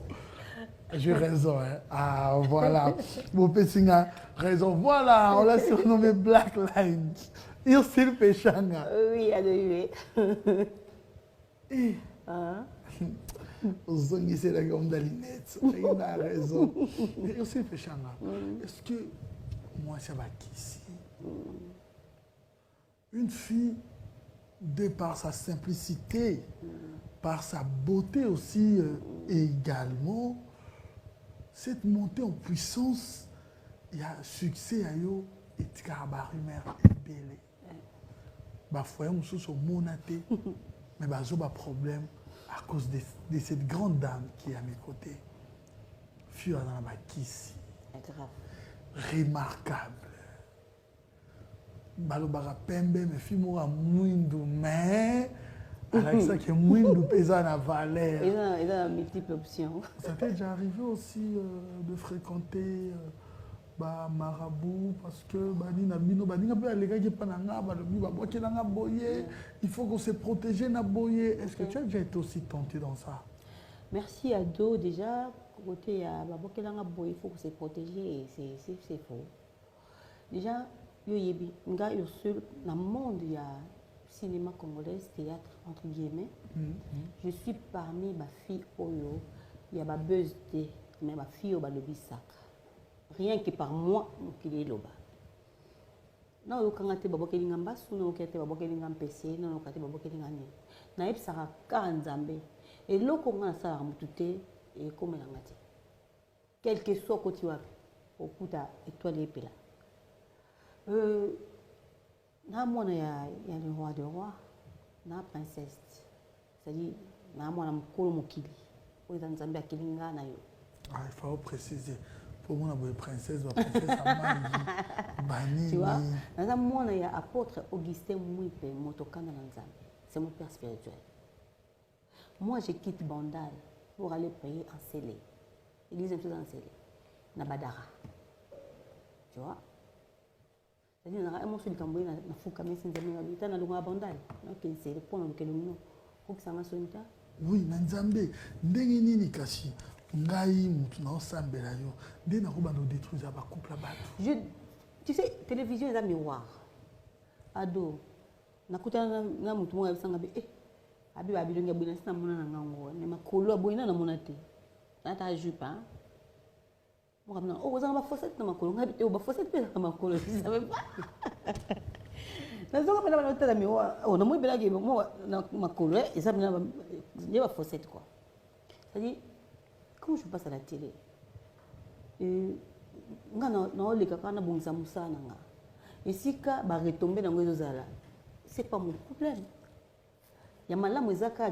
Speaker 1: J'ai raison, hein. Ah, voilà. Mon petit a raison. Voilà, on l'a surnommé Black Line. Il s'est le péchanga.
Speaker 2: Oui, il a de
Speaker 1: Et. Aux hommes, c'est la gomme d'alinette. Il a raison. Il s'est le péchanga. Est-ce que moi, ça va qui ici? Une fille, de par sa simplicité, par sa beauté aussi également, cette montée en puissance, il y a succès à yo et rumeur est belle. Parfois, on se sur monaté, mais il y a un problème à cause de cette grande dame qui est à mes côtés. Fille dans la ici, remarquable. Balobara pembe mais fi mora mwindu mais avec ça que mwindu pesa na valeur.
Speaker 2: Il a multiples options.
Speaker 1: Ça t'est déjà arrivé aussi de fréquenter marabout parce que banina bino baninga pe les gars qui pas na balobi ba boke na boyer, il faut qu'on se protéger na boyer. Est-ce que tu as déjà été aussi tenté dans ça?
Speaker 2: Merci à Do déjà côté à ba boke na boyer, il faut qu'on se protéger et c'est faux. Déjà yo yebi nga yo seul dans le monde il y a cinéma congolais théâtre entre guillemets. Je suis parmi ma fille oyo il y a ba buzz de mais ma fille au balobi sacre rien que par moi qu'il est loba non yo kangate babokeli ngamba suna okete babokeli ngampese non okate babokeli ngani na epsaka ka nzambe et loko nga sa mutute et comme la ngati quel que soit côté wapi okuta étoile epela na mwana ya le roi de roi na princesse c'est-à-dire na mwana mukolo mokili oyo nzambe akilinga na yo.
Speaker 1: Ah, il faut préciser pour moi la princesse Bani
Speaker 2: tu vois na mwana ya apôtre Augustin Mwipe motokana na nzambe c'est mon père spirituel. Moi je quitte Bandal pour aller prier en Sélé église en Sélé na Badara tu vois. C'est-à-dire que je suis allé à la Foucault, mais je suis allé à la Bandal. Donc, c'est le point où je suis allé.
Speaker 1: Oui, Nzambe, ndenge nini kasi ngai mutu na osambela yo nde na koba no détruire ba couple bato.
Speaker 2: Tu sais, télévision est un miroir. Ado, nakuta na mutu mo yabisanga be abi ba bilonga bina sina mona na ngango ne makolo aboina na monate. Na ta jupe hein. Moi, oh, vous avez une fossette dans ma colonne. Vous avez une fossette dans ma colonne. Je ne savais pas. Je ne savais pas. Je ne savais pas. Ma colonne, il y a une fossette. C'est-à-dire, quand je passe à la télé, et si je retombe dans les c'est pas mon problème. Il y a malade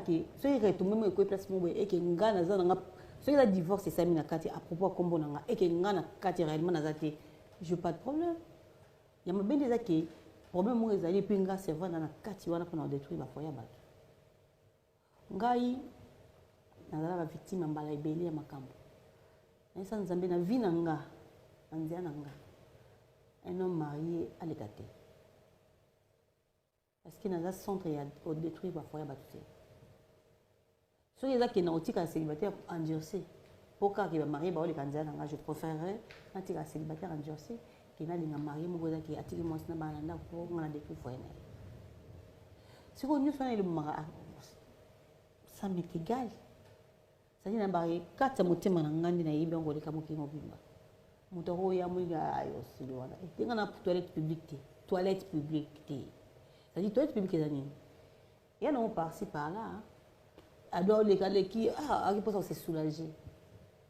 Speaker 2: qui si je retombe dans les place et que si je divorce c'est ça à propos de combo et que je n'ai pas de problème. Il y a bien des qui problème où ils allaient puis c'est vrai dans la carte pour détruire la foyer ngai nazala victime mbala ebeli ya makambo nasa nzambe na vie na nga anzia na nga un homme marié à l'état parce que naza centre ya au détruire ba foyer batute so yeza ke na otika célibataire endurci pour ka ke ba marié ba ole kanzia na nga je préférerais natika célibataire endurci ke na linga marié mo goza ke atiki mo na bana na ko ngana détruire foyer na si ko nyu fana le mara ça m'est égal. Ça dit na bari kata motema na ngandi na yibi ngo leka mokingo bimba. Muto ho ya muiga ayo sili wana. Tinga na toilette publique. Toilette publique. Ça dit toilette publique zani. Ya non par-ci par-là. Ado leka leki aki posa se soulager.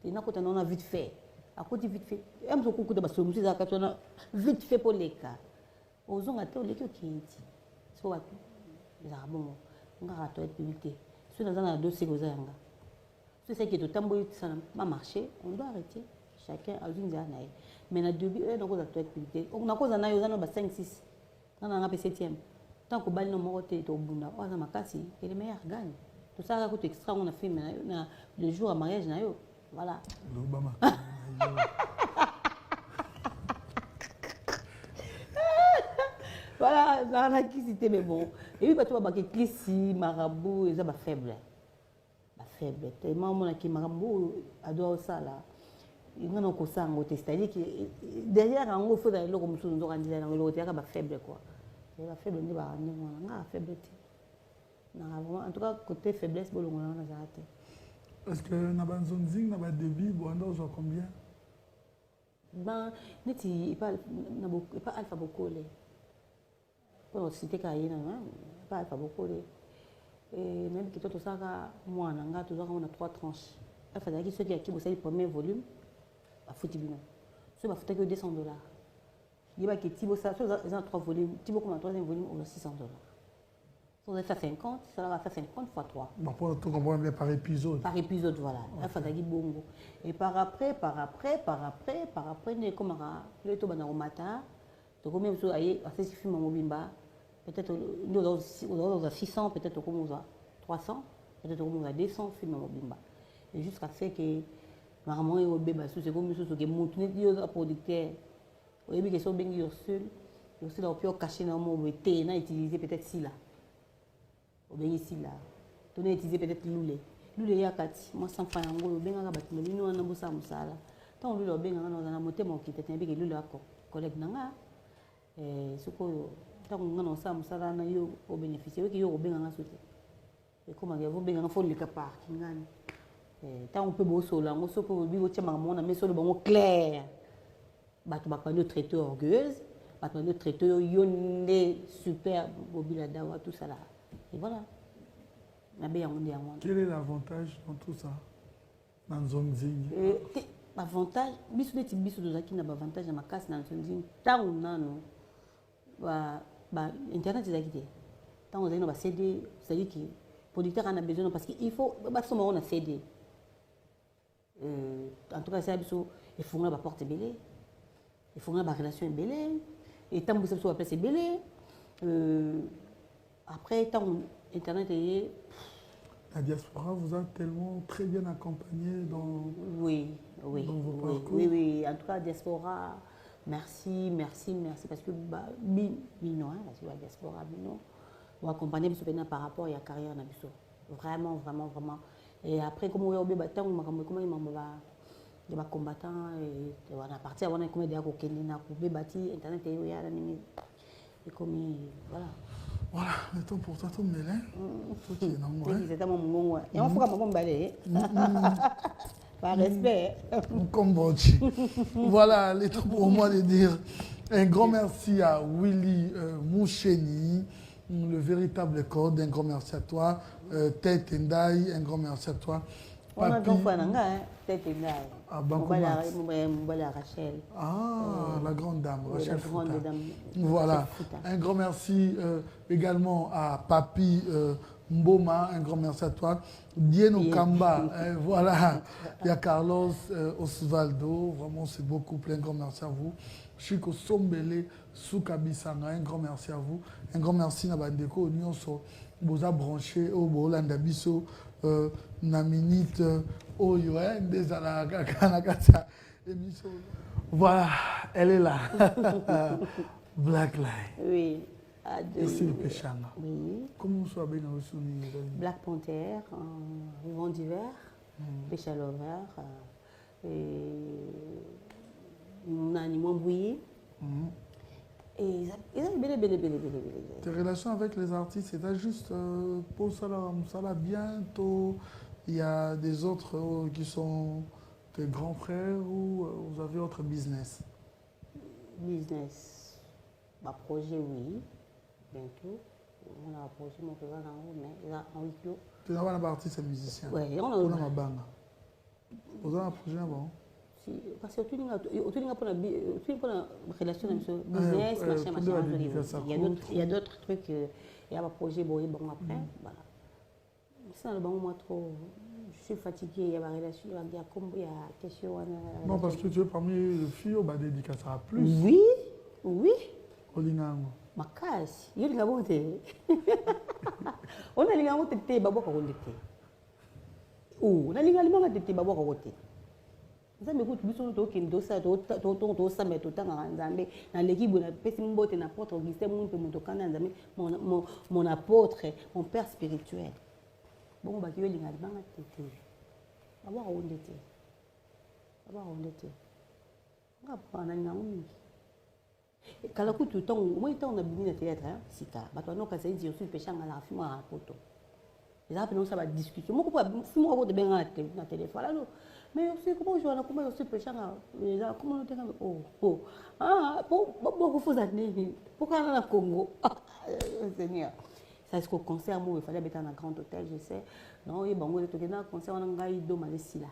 Speaker 2: Tina kota na vite fait. A côté vite fait. Em so kukuta baso musi za katona vite fait pour leka. Ozonga te leki okiti. So wa za bon. Nga toilette publique. Si nous avons un dossier, si c'est que tout le monde n'a marché, on doit arrêter. Chacun a une année. Mais dans début, on a tout public. On a cause en aïe, on a 5-6. On a un 7e. Tant que le numéro est au bout, on a ma casse, et les meilleurs gagnent. Tout ça, c'est extra, on a fait le jour à mariage. Voilà. Voilà, dans la qui c'était mais bon. Et puis tu vois que Clissi, marabout, ils sont faibles. Faible. Tellement mon qui marabout adore ça là. Il y a encore ça en côté, c'est-à-dire que derrière en gros faut d'aller comme ça nous organiser dans le côté là faible quoi. Et la faible ni ba ni on a faiblesse. En tout cas côté faiblesse bon on a zaté.
Speaker 1: Est-ce que na ban zone zing na ba débit bon on combien?
Speaker 2: Ben neti pas na beaucoup pas alpha beaucoup les. Pour citer Kaina, pas beaucoup. Et même que tout ça, moi, on a 3 tranches. Il fallait que ceux qui ont le premier volume, à foutre bien. Ceux qui ont fait que $200. Il y a que Thibaut, ça, ils ont 3 volumes. Thibaut, comme un 3e volume, on a $600. Si on a fait 50, ça va faire 50 x 3.
Speaker 1: Bon, pour tout comprendre bien par épisode.
Speaker 2: Par épisode, voilà. Il fallait que bongo. Et par après, comme le tout banal au matin, donc combien vous avez assez de films en mobimba. Peut-être nous avons 600, peut-être comme on a 300, peut-être comme on a 200 films en mobimba. Et jusqu'à ce que maman et au bébé, c'est comme ça que mon producteur, au début, ils sont bien seul, ils sont pu cacher dans mon thé, n'a utilisé peut-être si là, ou bien ici là, on a utilisé peut-être l'oulé. L'oulé y a 4, moi sans faire un gros, bien à battre, mais nous on a besoin de ça là. Tant l'oulé bien on a monté mon qui était un peu que l'oulé a collègue nanga, et ce que tant on a ça musala na yo au bénéficier, que yo bien en sauté. Et comment il y a vous bien en fond le capard, tant on peut bosser là, on se peut vivre au tien maman, on a mis sur le bon clair. Bah tu vas pas de traiter orgueilleuse, bah tu vas de traiter yonné super mobile d'avoir tout ça là. Et voilà.
Speaker 1: Quel est l'avantage dans tout ça? Dans zone zing?
Speaker 2: L'avantage, biso de biso de zaki na avantage na makasi na zone zing. Tant on a no internet ezaki tant on a no CD, c'est-à-dire que producteur en a besoin parce qu'il faut ba somo on a CD. En tout cas ça biso il faut na ba porte belé. Il faut na ba relation belé et tant biso so place belé. Après tant internet est
Speaker 1: la diaspora vous a tellement très bien accompagné dans vos parcours.
Speaker 2: Oui. En tout cas, diaspora, merci, parce que Bino, la diaspora, Bino, vous accompagnez par rapport à la carrière de Bisso. Vraiment. Et après, comme on a eu battant, comment il m'a combattant et on a parti avant comme des Kenya pour bâtir internet et comme voilà.
Speaker 1: Voilà, le temps pour toi, tout le monde.
Speaker 2: C'est mon moment. Et on fera mon balai. Par respect.
Speaker 1: Comme Bochi. Voilà, le temps pour moi de dire un grand merci à Willy Moucheni, le véritable code. Un grand merci à toi. Tête Ndai, un grand merci à toi.
Speaker 2: On a
Speaker 1: Papi.
Speaker 2: donc fait un gars, peut-être une gars.
Speaker 1: Ah, Bancomat.
Speaker 2: Rachel.
Speaker 1: Ah, la grande dame,
Speaker 2: Oui,
Speaker 1: Rachel
Speaker 2: la grande
Speaker 1: Fouta.
Speaker 2: dame.
Speaker 1: Voilà.
Speaker 2: Rachel Fouta.
Speaker 1: Un grand merci également à Papi Mboma. Un grand merci à toi. Dieno Kamba. Voilà. Il y a Carlos Osvaldo. Vraiment, c'est beaucoup. Un grand merci à vous. Chico Sombele Soukabisanga. Un grand merci à vous. Un grand merci à Bandeko Nyonso. Vous a branché au Bolanda Bisso. Na minute oyo des à la émission. Voilà, elle est là. Black Line.
Speaker 2: Oui.
Speaker 1: Et c'est le Péchanga.
Speaker 2: Oui.
Speaker 1: Comment vous avez reçu
Speaker 2: Black Panther, Vent d'hiver, Pécha Lover, Nani Mambouillé. Et ils ont belle.
Speaker 1: Tes relations avec les artistes, c'est juste pour ça là bientôt. Il y a des autres qui sont tes grands frères ou vous avez autre business?
Speaker 2: Business. Bah, projet, oui. Bientôt. On a un projet, mon frère en haut, mais il a en 8 kilos.
Speaker 1: Tu n'as pas un artiste et musicien?
Speaker 2: Oui, on a
Speaker 1: un banga. Vous avez un projet avant?
Speaker 2: Parce que tout le monde pour la relation business, machin. Il y a d'autres trucs. Il y a un projet, bon après. Voilà. Ça, le bon moi trop. Je suis fatiguée, il y a ma relation, il y a comme il y a question.
Speaker 1: Non, parce que tu es parmi les filles, on va dédicacer à plus.
Speaker 2: Oui.
Speaker 1: Olingango.
Speaker 2: Ma casse, il y a des gars on a les gars qui étaient babou à côté. On a les gars qui étaient babou à côté. Ça me coûte plus de qu'il doit ça, ça met tout le temps dans l'équipe, on a pété mon botte, n'importe Augustin, mon apôtre, mon père spirituel. Bon, bah, tu es l'ingénieur, tu es. D'abord, on était. On va prendre un an. Quand la coupe tout le temps, moi, on a bien le théâtre, c'est ça. Bah, toi, non, quand c'est dit, je suis péchant à la fin, à la photo. Les après, ça va discuter. Moi, si moi, je vais bien dans le téléphone, alors. Mais c'est comment je vois, comment je suis péchant, comment on dit, pourquoi vous faites pourquoi on a le Congo? Seigneur. Ça, est-ce qu'au concert, moi, il fallait être dans un grand hôtel, je sais. Non, il y a un concert, on a un ido malaisie là.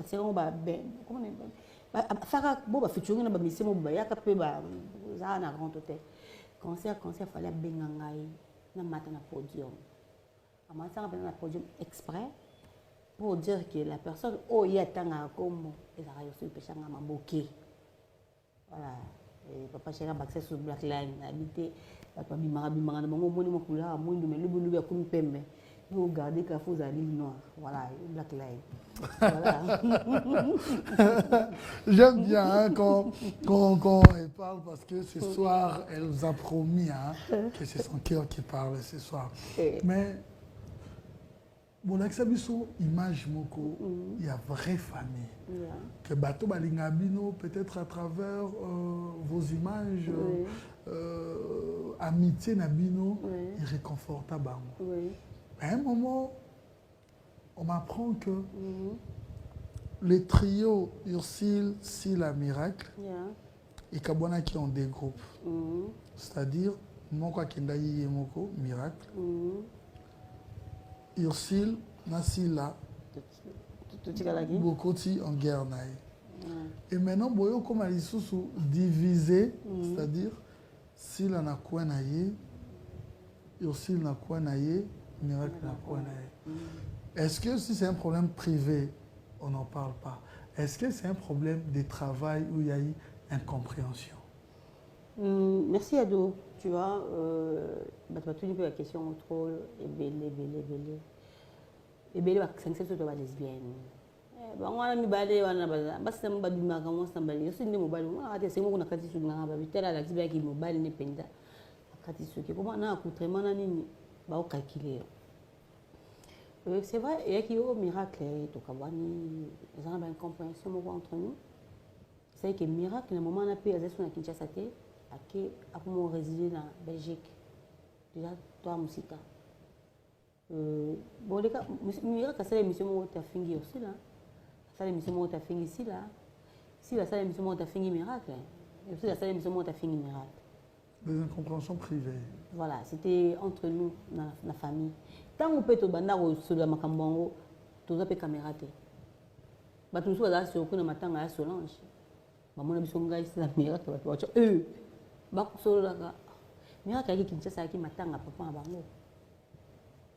Speaker 2: C'est un comment on dit? Farah, bon, featuring, on a mis mon bayak, après, ça a un grand hôtel. Concert, il fallait bien un matin à podium. Un matin à podium exprès pour dire que la personne, oh, il y a tant à comme, et ça a reçu le péché à m'emboquer. Voilà. Et papa chéri a accès sur Black Line, habité. Papa bimara na bango moni makula mondo mais lubu ya kumi pembe. Vous regardez que vous avez noir. Voilà, Black Line. Voilà.
Speaker 1: J'aime bien hein, quand elle parle parce que ce soir, elle nous a promis que c'est son cœur qui parle ce soir. Mais bon, l'accès image moko, il y a vraie famille. Que bateau balingabino peut-être à travers vos images, amitié nabino, il réconforte à bango. À un moment, on m'apprend que les trios Ursile, Sila, Miracle et Kabwana qui ont des groupes. C'est-à-dire, Moko Kendayi Yemoko, Miracle. Ursile, Nasila, Bokoti en guerre. Et maintenant, Boyo comme elle est divisé, c'est-à-dire, Sila n'a quoi naïe, Ursile n'a quoi naïe, Miracle n'a quoi naïe. Est-ce que si c'est un problème privé, on n'en parle pas? Est-ce que c'est un problème de travail où il y a eu incompréhension?
Speaker 2: Merci Ado. Tu vois, tu as toujours la question trop belé. Et belé, c'est surtout la lesbienne. On a mis balé, on a basta mbabi magamo sambali. Je suis né mobile. On a été c'est moi qu'on a quitté sur la babi. Tel a la lesbienne qui mobile n'est pas inda. Quitté sur qui. Comment on a coûté mana nini? Bah on calculer. C'est vrai, il y a qui au miracle et tout kabani. Ils ont une compréhension entre nous. C'est que miracle, le moment où on a pu aller sur la Kinshasa, après mon résider dans la Belgique. Déjà, toi, Moussika. Bon, les gars, miracle, c'est l'émission où tu as fini aussi là. C'est l'émission où tu as fini ici là. Si la salle d'émission où tu as fini miracle. Et aussi la salle d'émission où tu as fini miracle.
Speaker 1: Des incompréhensions privées.
Speaker 2: Voilà, c'était entre nous, dans la famille. tant on peut te banda sur la macambango tu as caméra te bah tu sois surpris le matin à Solange bah mon abisso ngai c'est la caméra tu vas bah solo là mira kaki Kinshasa qui matanga papa bango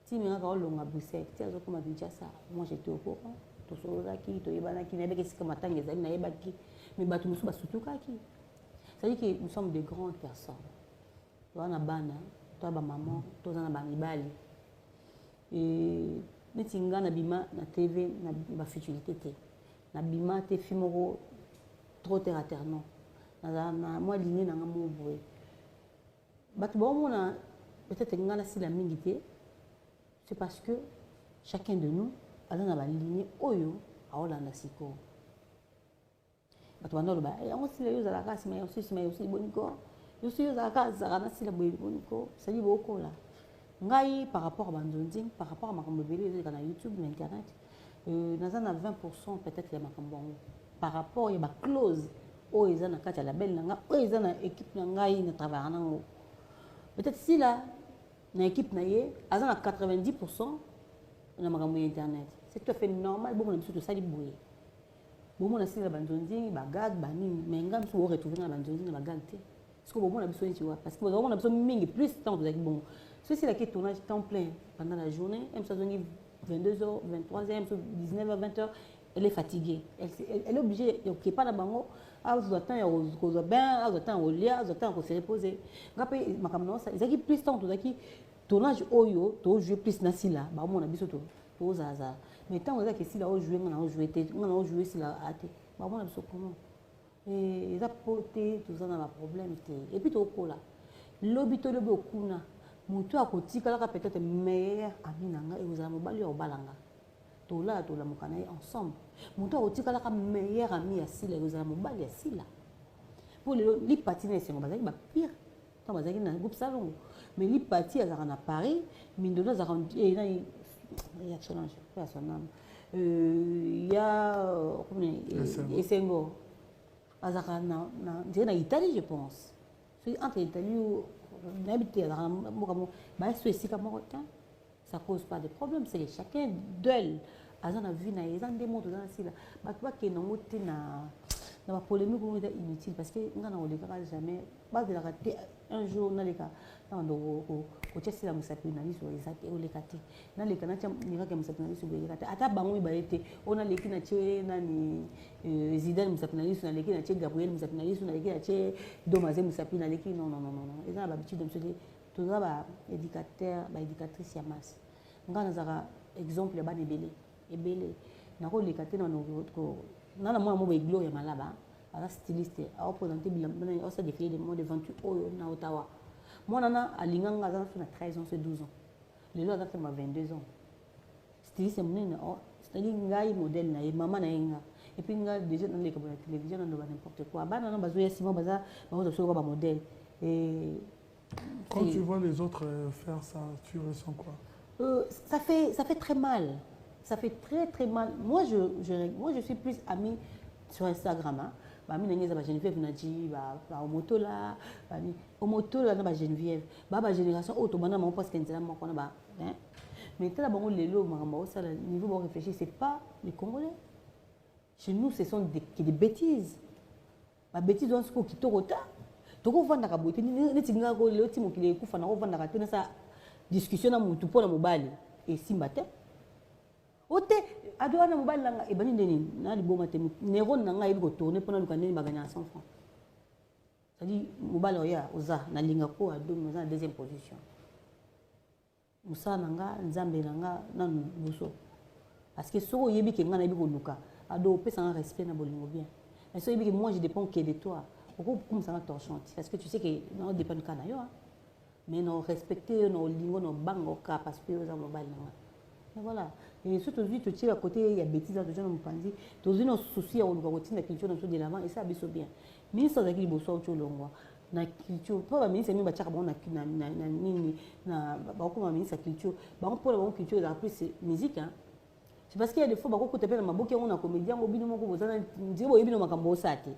Speaker 2: si mira ka longa Bruxelles ti azo comme Kinshasa moi j'étais au courant to solo là qui to yebana qui n'avait que ce que matanga ezali na yebaki mais bah tu musu basutuka qui ça dit que nous sommes de grandes personnes toi na bana toi ba maman toi na ba mibali et netinga na bima na TV na ba futilité te na bima te filmoko trop terre à terre non na moi ligne na ngamo boye batu bomona peut-être ngana si la mingité c'est parce que chacun de nous a na ba ligne oyo aola na siko batu bandolo ba on si les la race mais aussi boniko yo si za ka za na si la boniko ça dit beaucoup là ngai par rapport à bandonding par rapport à makambo belé na YouTube na internet nazana 20% peut-être ya makambo par rapport ya ba close o ezana kati la belle nga o ezana équipe na ngai na travailler nango peut-être si là na équipe na ye azana 90% na makambo internet c'est tout à fait normal bon na biso to sali boye bon na si la bandonding ba gag ba nini mais ngam so retrouver na bandonding na ba gag te parce que bon na biso tu vois parce que bon na biso mingi plus temps de bon ceci là qui tournage temps plein pendant la journée même ça donne 22h 23h 19h 20h elle est fatiguée elle est obligée de pas la bango à vous attendre à vous bien à vous attendre au lit à vous attendre à se reposer ngape makamno ça ils plus temps tout qui tournage oyo to jouer plus na sila ba mon na biso to zaza mais tant on a que si là au jouer on a jouer si là até ba mon na biso comment et ça porter tout ça dans la problème et puis to ko là lobito lobi okuna mutu akotika la peut-être meilleur ami nanga et vous allez mobali au balanga to la mokana ensemble mutu akotika la meilleur ami ya sila vous allez mobali ya sila pour les patiner c'est bazaki ba pire tant bazaki na groupe salon mais les partis à na Paris mindona za et na il y a challenge pas son nom il y a comment Esengo azaka na Italie je pense c'est entre Italie n'habiter ça cause pas de problème c'est chacun d'eux azana vu na ils ont des mots dans cela ba toi qui non na ba polémique inutile parce que ngana on les jamais ba de la rater un jour na les cas na ndo ko tshela musapina liso ezate o lekate na le kana tsa ni ka musapina liso be lekate ata bango ba ete ona leki na tshwe na ni Zidane musapina liso na leki na tshwe Gabriel musapina liso na leki na tshwe Domaze musapina leki non eza ba habitude de monsieur tout ça ba éducateur ba éducatrice ya masse ngana zaka exemple ya ba ebele na ko lekate na ko na moi mo ba gloire malaba ala styliste a représenté bilan on s'est défilé des mois de 28 euros na Ottawa. Moi, nana, à Linganga, j'ai fait 13 ans, c'est 12 ans. Les autres, j'ai fait 22 ans. Styliste, c'est-à-dire que modèle, maman, et puis déjà dans la télévision, on doit n'importe quoi. Bah, non, il y a Simon Baza, un modèle.
Speaker 1: Quand tu vois les autres faire ça, tu ressens quoi?
Speaker 2: Ça fait très mal. Ça fait très très mal. Moi, je suis plus amie sur Instagram. Hein. Bah mi ba Geneviève Nadji ba au moto là na ba Geneviève ba génération auto bana mon parce qu'entela mo kona ba hein mais tala bango lelo makambo ça niveau bon réfléchir c'est pas les Congolais chez nous ce sont des bêtises ba bêtises on se ko kitokota to ko vanda ka bote ni tinga ko lelo timo kile ku fana ko vanda ka tena sa discussion na mutu pona mobali et simbate ote adwana mobali langa ebani ndeni na liboma te neron nanga yebi ko tourner pona lukandeni baganya 100 francs ça dit mobali oya oza na linga ko adomi oza na deuxième position musa nanga nzambe nanga na buso parce que soko yebi ke ngana yebi ko luka ado pesa un respect na bolingo bien mais so yebi que moi je dépends que de toi pourquoi comme ça na torchon parce que tu sais que non dépend kana yo mais non respecter no lingo no bango ka parce que oza mobali nanga mais voilà et surtout tu tires à côté il y a bêtises de gens me pensent tu as un souci à la culture de l'avant et ça abisso bien ministre de qui bosso au longwa na culture pas ministre mi ba chaka bon na nini na ba ko ministre culture ba ko pour la culture la plus musique hein c'est parce qu'il y a des fois ba ko te pela maboke on a comédien ngo bino moko bozana nzibo yebino makambo sate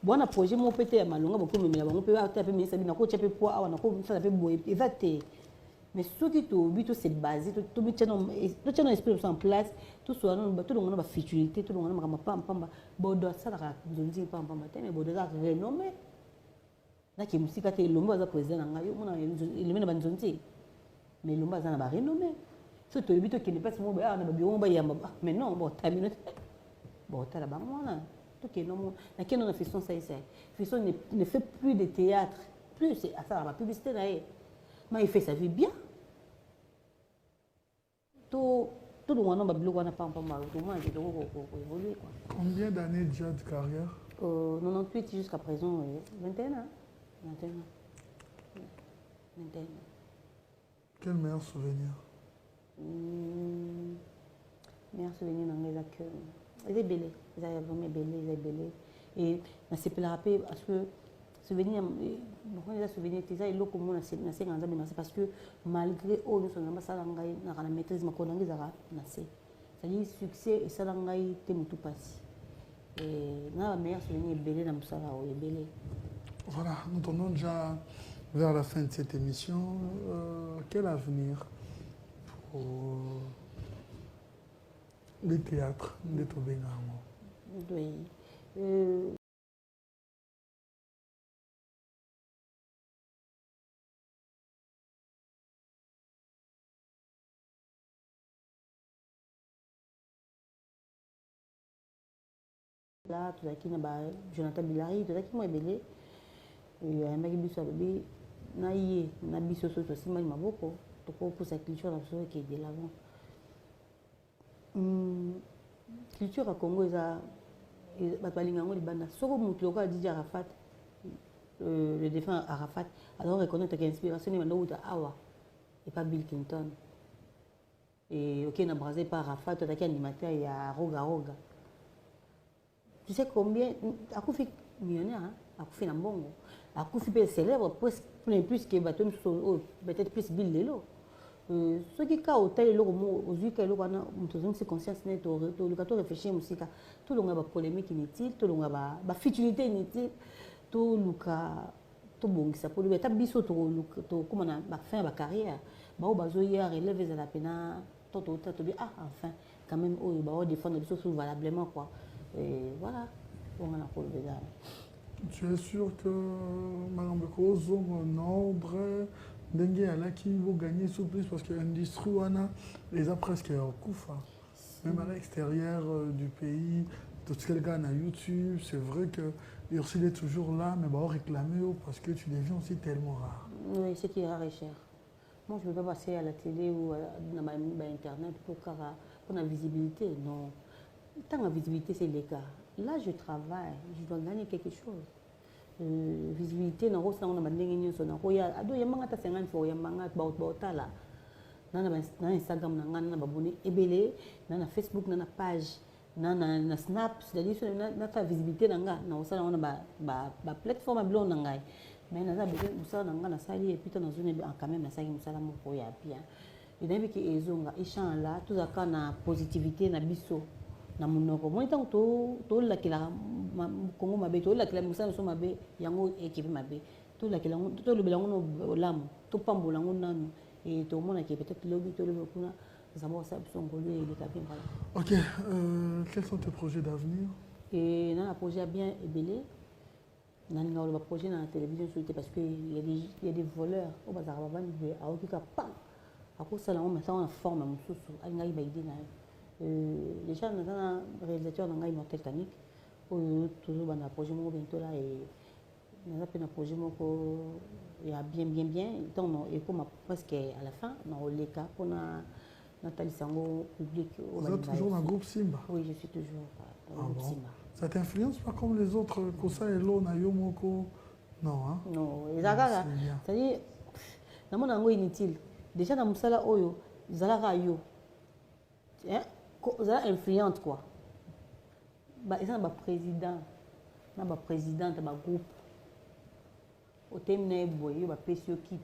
Speaker 2: bona projet mo pété ya malonga ba ko memela ba ko pe ata pe ministre bina ko chepe po awa na ko ça pe boye exacté Mais ce qui c'est basé, tout le channel esprit en place, tout le monde a futilité, tout le monde a pamba, bodo ça la zonzi pamba, mais bodo ça renommé. Na qui musique a été l'homme à président en gaïo, on a il mène à zonzi, mais l'homme a un renommé. Ce que tu qui n'est pas si mauvais, on a bien mais non, bon, ta minute, bon, t'as la banque, tout qui est non, la qui on a fait son ça, Fisson ne fait plus de théâtre, plus c'est à ça la publicité là, mais il fait sa vie bien. Tout le monde n'a pas évolué.
Speaker 1: Combien d'années déjà de carrière?
Speaker 2: 98 jusqu'à présent, 21 ans. 21 ans.
Speaker 1: Quel meilleur souvenir?
Speaker 2: Meilleur souvenir dans les accueils. Ils sont belles, ils sont vraiment belles. Et je sais pas rappeler parce que souvenir, les souvenirs, c'est parce que malgré tout, nous sommes la maîtrise de c'est-à-dire succès et ça tout passé. Et le meilleur souvenir est belé dans le.
Speaker 1: Voilà, nous tournons déjà vers la fin de cette émission. Quel avenir pour les théâtres de Tobengamo?
Speaker 2: Oui. Là, tout à qui Jonathan Bilari, tout à qui moi belé. Et un mec qui bébé, naïe, nabi soso aussi mal maboko. Donc pour sa culture absolue qui est de l'avant. Culture à Congo ça, batbalingango di banda. Soko mutloka a dit Arafat, le défunt Arafat. Alors reconnaître qu'inspiration est maintenant Awa et pas Bill Clinton. Et ok, n'a brasé par Arafat, tout à qui animateur il y a Roga. Tu sais combien, à coup fait millionnaire, à coup fait Nambongo, à coup fait célèbre, presque plus que bateau, peut-être plus Bill Lelo. Ce qui est au tel aux yeux que l'on a une conscience nette, le gâteau réfléchir musique, tout le monde a polémique inutile, tout le monde a futilité inutile, tout le cas, tout bon, ça peut être biso, tout comme on a fait ma carrière, bah au bazo hier, élève à la peine, tout ah enfin, quand même, oh, bah défendre les choses valablement quoi. Et voilà, on a pour le bédard.
Speaker 1: Tu es sûr que Mme Beko zone nombre dengue à la qui vont gagner sous plus parce que l'industrie les a presque au coup. Même à l'extérieur du pays, tout ce qu'elle gagne à YouTube, c'est vrai que Ursule est toujours là, mais on réclamer parce que tu deviens aussi tellement rare.
Speaker 2: Oui, c'est qui est rare et cher. Moi, je ne peux pas passer à la télé ou à Internet pour la visibilité, non. Tant la visibilité, c'est les cas. Là, je travaille, je dois gagner quelque chose. Visibilité, on a des choses, il y a des gens qui ont des Instagram, on a Facebook, on a page, on a Snap, c'est-à-dire on a visibilité, on a plateforme blonde. Mais on a besoin de ça, on a sali et puis on a quand même sali musala pour y bien. Et d'un qui est zonga, échange là, tout ça quand on a positivité, na biso. Na munoko moi tant to la kila Congo mabe to la kila musana so mabe yango équipe mabe to la kila to le belango no lam to pambola ngo nanu et to mona qui peut-être lobby to le kuna ça va ça son golu et les capins voilà.
Speaker 1: OK, quels sont tes projets d'avenir? Et
Speaker 2: dans un projet bien ébélé dans le projet dans la télévision parce que il y a des voleurs au bazar va vendre à okika pas à cause ça là on met ça en forme à mususu alinga ibaidi na déjà nous avons un réalisateur dans Immortel Canique toujours dans un projet bientôt là et nous avons un projet il y a bien donc et comme presque à la fin dans les cas pour Nathalie Sango public.
Speaker 1: Vous êtes toujours dans le groupe Simba?
Speaker 2: Oui, je suis toujours dans le groupe Simba.
Speaker 1: Ça t'influence pas comme les autres Kosa et Lo Nayomoko? Non, hein?
Speaker 2: Non, c'est-à-dire dans mon angle inutile déjà dans Moussala Oyo Zalaka Yo vous êtes influente quoi. Ils ont un président, un président de groupe. Au thème de boy, il va pécio kit.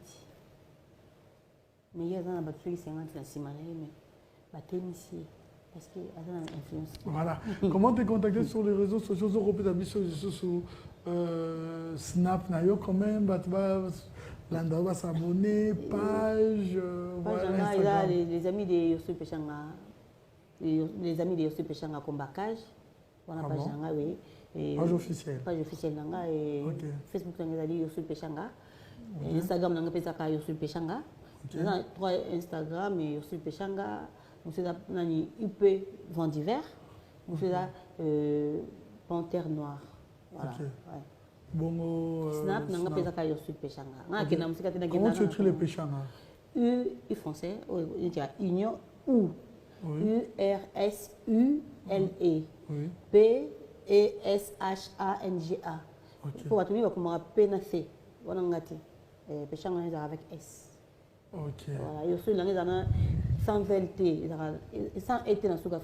Speaker 2: Mais il y a un battu qui 50 dans Simane, mais thème ici parce que ils ont une influence.
Speaker 1: Voilà. Comment te contacter sur les réseaux sociaux européens sur Snap, nayo quand même, L'endroit va s'abonner, page, voilà,
Speaker 2: Instagram. Les amis de Yosu Pechanga, les amis de Yosu Pechanga comme Bakage. Voilà, page Nanga, oui.
Speaker 1: Page officielle.
Speaker 2: Page officielle Nanga et Facebook Nanga dit Yosu Pechanga. Instagram Nanga Pesaka Yosu Pechanga. Nous avons 3 Instagram et Yosu Pechanga. Nous avons UP Vent d'hiver. Nous avons Panthère Noire. Voilà.
Speaker 1: Bon,
Speaker 2: Snap Nanga Pesaka Yosu Pechanga.
Speaker 1: Comment tu écris le Pechanga?
Speaker 2: U français, il y a Union U. U-R-S-U-L-E. P-E-S-H-A-N-G-A. Pour va tenir comme P-N-C. Voilà, Pechanga avec S.
Speaker 1: Ok.
Speaker 2: Voilà, il y a sans VLT, sans été dans ce cas,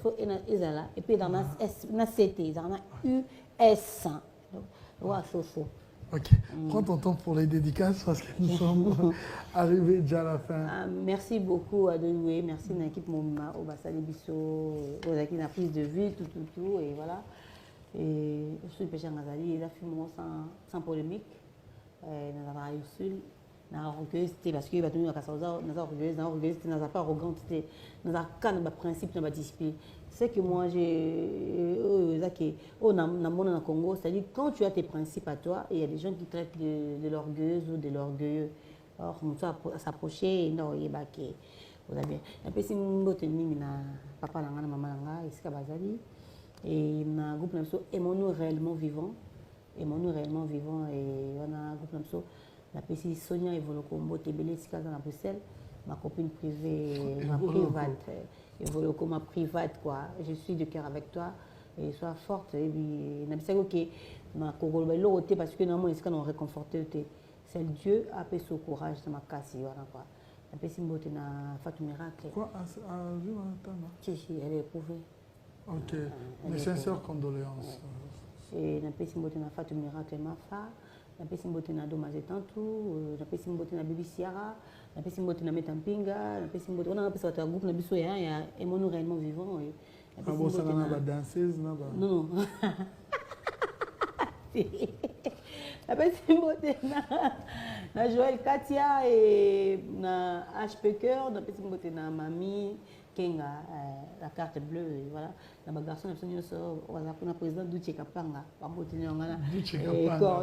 Speaker 2: et puis dans S, dans CT, il y a U-S. Voilà, c'est
Speaker 1: Ok. Prends ton temps pour les dédicaces parce que nous sommes arrivés déjà à la fin.
Speaker 2: Merci beaucoup à Deloué, merci à l'équipe Mouma, au Bassali Bisso, aux acquis la prise de vue, tout, et voilà. Et je suis Péché Ngazali, il a fait un moment sans polémique. Nous avons réussi, nous avons orgueillosité parce qu'il va tenir à Kassaouza, nous avons orgueillosité, nous n'avons pas arroganté, nous avons quand nos principes, nos disciplines. C'est que moi, j'ai au Congo, c'est-à-dire quand tu as tes principes à toi, il y a des gens qui traitent de l'orgueilleuse ou de l'orgueilleux. Or, on doit s'approcher, non, il y a vous avez bien. Et puis, si nous avons papa, maman, ici, Bazali, et un groupe aimons-nous réellement vivant, aimons-nous réellement vivant, et on a un groupe la PC Sonia et Volocombo, Tébélé, ici, à Bruxelles, ma copine privée, ma private. Et voilà comme ma private quoi. Je suis de cœur avec toi et sois forte et puis n'absent que ma congolais parce que normalement est-ce qu'on réconforté c'est Dieu a fait ce courage dans ma casse voilà quoi. La personne beauté na Fatou Miracle.
Speaker 1: Quoi à jour
Speaker 2: Si elle est éprouvée.
Speaker 1: OK. Mes sincères condoléances.
Speaker 2: Et la personne beauté na Fatou Miracle ma fa. La personne beauté na Dommage Tantou, la personne beauté na Bibi Siara. La personne qui est Metampinga, la personne qui est un groupe qui est réellement vivant.
Speaker 1: La personne qui est danseuse,
Speaker 2: non. La personne qui est Joël Katia et na HP Cœur, la personne qui est Mami, Kenga, la carte bleue, voilà. La garçon on va appeler le président Douche Kapanga, et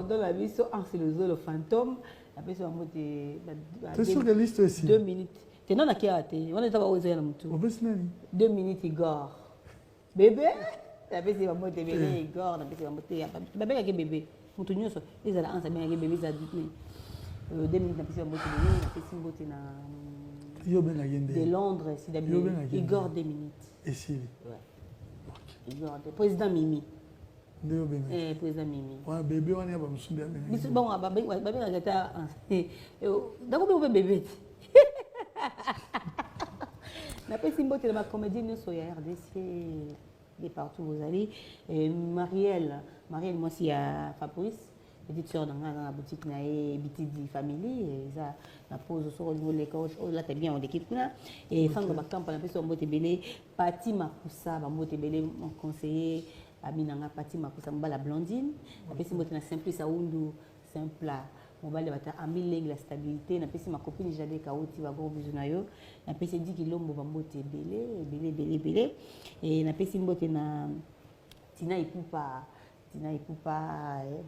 Speaker 2: dans la vie, c'est le fantôme.
Speaker 1: Tu es sûr que liste aussi
Speaker 2: 2 minutes. Tu es non à qui a été. On est à Ouzé. 2 minutes, Igor. Bébé. La bébé, c'est un bébé. Igor. La bébé, c'est un bébé. Bébé, bébé. Mon tournure, ils allaient ensemble avec bébé. 2 minutes, la bébé, c'est un bébé. La bébé, de Londres. Igor, 2 minutes.
Speaker 1: Et si
Speaker 2: Igor, président Mimi.
Speaker 1: Président
Speaker 2: Mimi.
Speaker 1: Ouais, bébé, on est à Bamsoumbia.
Speaker 2: Bon, bébé, d'accord, bébé. La petite beauté de ma comédie, nous sommes à RDC, et partout où vous allez. Marielle, moi aussi à Fabrice, petite soeur dans la boutique Naé, BTD Family, et ça, la pose au niveau de l'école, là, t'es bien en équipe. Et sans que ma campagne, la personne beauté belé, Pati Makoussa, beauté belé, mon conseiller. Aminanga Pati Makoussa la blondine, la personne qui est simple Saoundou, simple mobile bata amileng la stabilité, na personne ma copine Jade Kaouti va gros bisou na yo, na personne dit que l'homme va mbote belé et na personne mbote na Tina Ipoupa,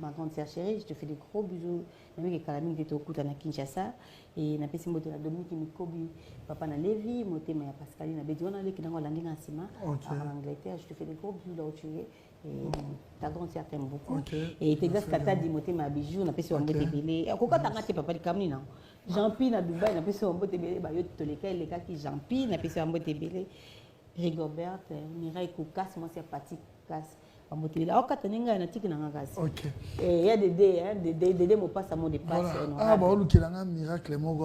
Speaker 2: ma grande sœur chérie, je te fais des gros bisous. Na meki kalami qui était au Kouta na Kinshasa et na personne mbote na Dominique Mikobi, papa na Lévi, motema ya Pascaline na Bedi on a les qui dans la ligne en Sima en Angleterre, je te fais des gros bisous là où tu es. Et ta grande sœur t'aime beaucoup. Et Texas Kata dit moté ma bijou, na pesi wambote belé. Pourquoi t'as raté papa de Kamni non? Jean-Pi na Dubaï, na pesi wambote belé, ba yo toleka les gars qui Jean-Pi, na pesi wambote belé. Rigobert, Mireille Koukas, moi c'est Patrick Koukas. OK. Et il y a des mots passent à mon dépasse.
Speaker 1: Ah, bah, miracle, nous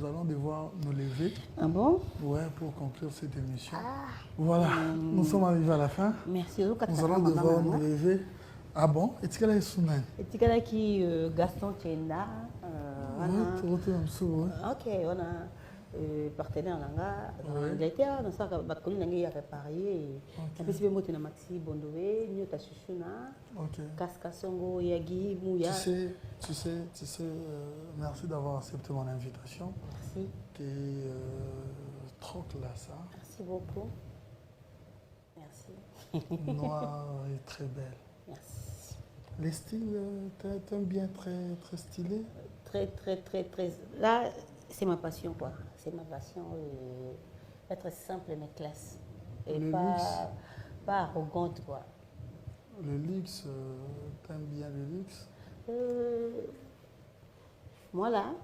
Speaker 1: allons devoir nous lever.
Speaker 2: Ah bon?
Speaker 1: Ouais, pour conclure cette émission. Voilà, nous sommes arrivés à la fin.
Speaker 2: Merci.
Speaker 1: Nous allons devoir nous lever. Ah bon? Et tu as Sounan?
Speaker 2: Et tu as qui Gaston Tienda.
Speaker 1: Ok,
Speaker 2: on a partenaire nanga en
Speaker 1: Oui.
Speaker 2: Angleterre dans ça bakoli nanga ya réparé et puis c'est moto na maxi bondowe nyota chuchuna
Speaker 1: Ok.
Speaker 2: kaska songo yagi muya.
Speaker 1: Tu sais, merci d'avoir accepté mon invitation.
Speaker 2: Merci.
Speaker 1: T'es troc là, ça.
Speaker 2: Merci beaucoup. Merci.
Speaker 1: Noire et très belle.
Speaker 2: Merci.
Speaker 1: Les styles, t'aimes bien très stylé?
Speaker 2: Très. Là, c'est ma passion, quoi. C'est ma passion. Être simple mais classe. Et
Speaker 1: Le
Speaker 2: pas,
Speaker 1: luxe.
Speaker 2: pas arrogante, quoi.
Speaker 1: Le luxe, t'aimes bien le luxe?
Speaker 2: Moi, là,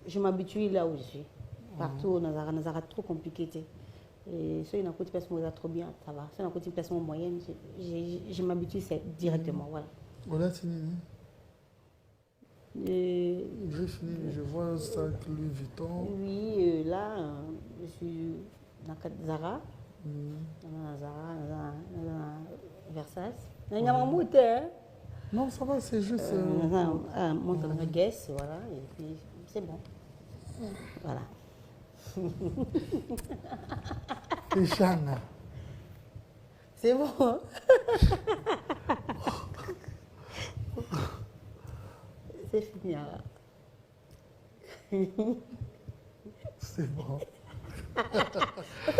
Speaker 2: je m'habitue là où je suis. Partout, on a trop compliqué. Et si on a une place trop bien, ça va. Si on a une place moyenne, je m'habitue directement. Voilà.
Speaker 1: Voilà, c'est nini. Je vois ça avec Louis Vuitton.
Speaker 2: Oui, là, je suis dans Zara. Dans Zara, dans Versace. Il y a un moteur.
Speaker 1: Non, ça va, c'est juste...
Speaker 2: Monte dans la Guess, voilà, et puis c'est bon. Voilà.
Speaker 1: Péchanga.
Speaker 2: C'est bon. C'est fini. Hein.
Speaker 1: C'est bon.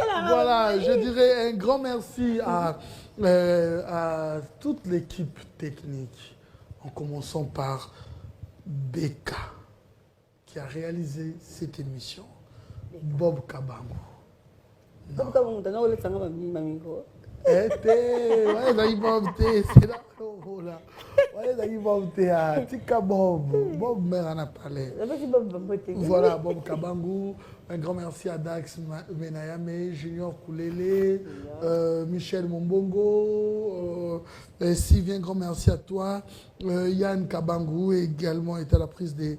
Speaker 1: Voilà, je dirais un grand merci à toute l'équipe technique, en commençant par Beka, qui a réalisé cette émission, Bob Kabango.
Speaker 2: Comme quand on a le sang,
Speaker 1: Ouais, ça y Bob, c'est là. Ouais, ça y Bob, Tika Bob, Bob mère en a parlé. Voilà, Bob Kabango. Un grand merci à Dax Menayame, Junior Koulele, Michel Mombongo, Sylvie, un grand merci à toi. Yann Kabangou également était à la prise de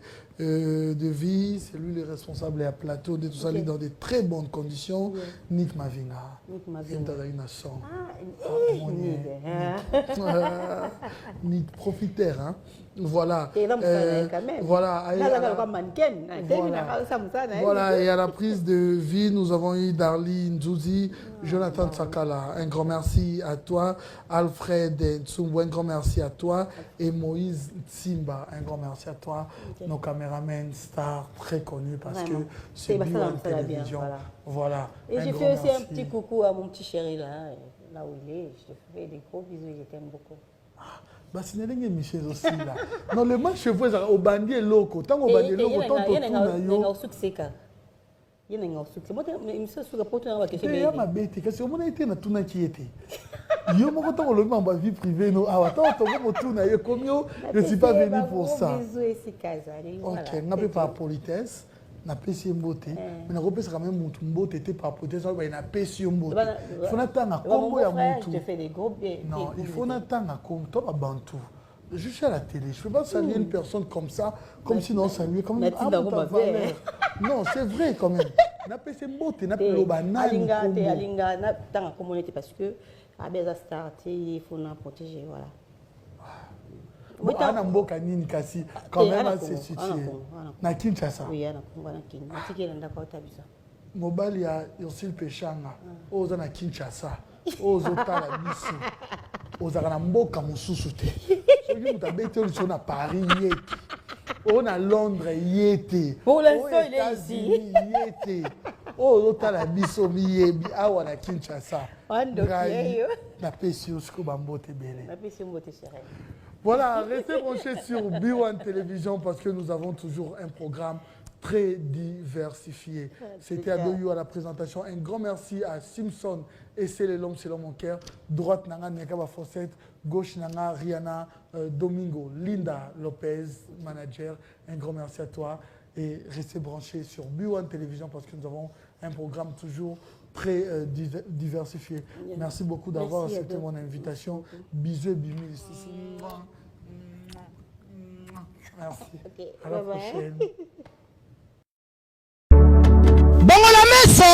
Speaker 1: vie. C'est lui le responsable et à plateau de tout ça, lui dans de très bonnes conditions. Nick Mavinga. Nick profiteur, hein. Voilà. Voilà. Voilà, et à la prise de vie, nous avons eu Darly Nzouzi, Jonathan Sakala. Un grand merci à toi. Alfred Ntsumbo, un grand merci à toi. Et Moïse Tsimba, un grand merci à toi. Nos caméramens stars très connus parce que c'est bien télévision. Voilà.
Speaker 2: Et j'ai fait aussi un petit coucou à mon petit chéri là où il est. Je te fais des gros bisous, je t'aime beaucoup.
Speaker 1: Bah, c'est une Michel aussi là. Non, le match je vois au bandier loco. Tant au bandier loco, tant au
Speaker 2: il y a un succès. Moi, il me semble que pour toi,
Speaker 1: il y a ma bête. Qu'est-ce que mon été na tout na qui était. Yo mon temps le ma vie privée no. Ah attends, ton mon tout na comme yo, je suis pas venu pour ça. OK, n'a pas politesse. Na pesi mbote mais na kopesa quand même mutu mbote était pas politesse ba na pesi mbote. Il faut n'attendre combo ya mutu.
Speaker 2: Je te fais des gros bien.
Speaker 1: Non, il faut n'attendre comme toi ba bantu. Je suis à la télé, je ne peux pas saluer une personne comme ça, comme si on saluait comme une non, c'est vrai quand même. On a fait ces mots, on a fait le banal.
Speaker 2: Alinga, dans la communauté parce que à Beza Star, il faut nous protéger, voilà.
Speaker 1: Ana mboka nini kasi quand même c'est situé. Na Kinshasa.
Speaker 2: Oui, ana Kongo na Kinshasa. Tikela ndako tabisa.
Speaker 1: Mobali ya Yosil Peshanga, oza na Kinshasa. Ozo tala biso. Oza na mboka mosusu te. Soki mutabete oliso na Paris yete. On a Londres yete.
Speaker 2: Pour l'instant il est ici.
Speaker 1: Yete. Ozo tala biso miyebi awa na Kinshasa. Na pesi osko bambote bele.
Speaker 2: Na pesi mbote chérie.
Speaker 1: Voilà, restez branchés sur B1 Télévision parce que nous avons toujours un programme très diversifié. C'était Adoyo à la présentation. Un grand merci à Simpson et c'est l'homme selon mon cœur. Droite Nanga Nekaba Fossette, gauche Nanga Rihanna Domingo, Linda Lopez, manager. Un grand merci à toi et restez branchés sur B1 Télévision parce que nous avons un programme toujours très diversifié. Merci beaucoup d'avoir accepté mon invitation. Bisous et bimous. Merci. À la prochaine.
Speaker 6: Bongola meso